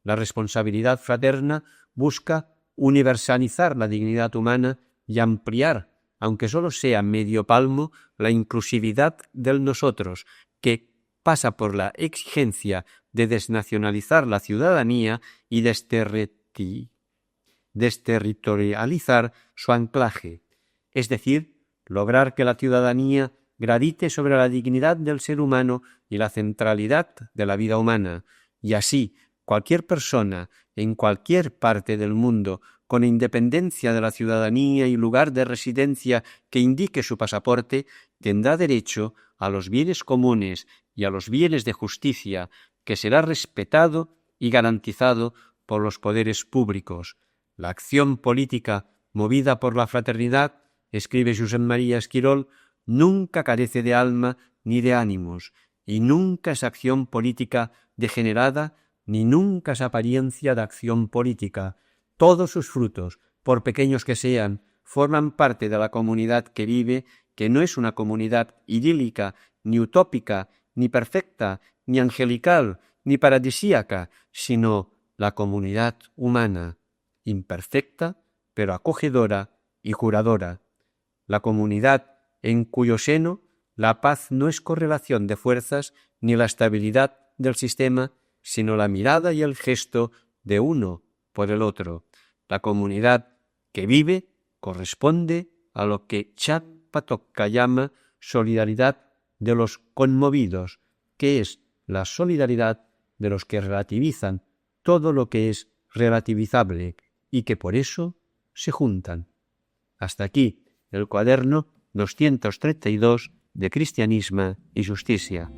La responsabilidad fraterna busca universalizar la dignidad humana y ampliar, aunque solo sea medio palmo, la inclusividad del nosotros, que pasa por la exigencia de desnacionalizar la ciudadanía y desterritorializar su anclaje, es decir, lograr que la ciudadanía gravite sobre la dignidad del ser humano y la centralidad de la vida humana, y así cualquier persona en cualquier parte del mundo, con independencia de la ciudadanía y lugar de residencia que indique su pasaporte, tendrá derecho a los bienes comunes y a los bienes de justicia, que será respetado y garantizado por los poderes públicos. La acción política movida por la fraternidad, escribe Josep María Esquirol, nunca carece de alma ni de ánimos, y nunca es acción política degenerada, ni nunca es apariencia de acción política. Todos sus frutos, por pequeños que sean, forman parte de la comunidad que vive, que no es una comunidad idílica, ni utópica, ni perfecta, ni angelical, ni paradisíaca, sino la comunidad humana, imperfecta, pero acogedora y curadora. La comunidad en cuyo seno la paz no es correlación de fuerzas ni la estabilidad del sistema, sino la mirada y el gesto de uno por el otro. La comunidad que vive corresponde a lo que Chakpatok llama solidaridad de los conmovidos, que es la solidaridad de los que relativizan todo lo que es relativizable y que por eso se juntan. Hasta aquí el cuaderno 232 de Cristianisme y Justícia.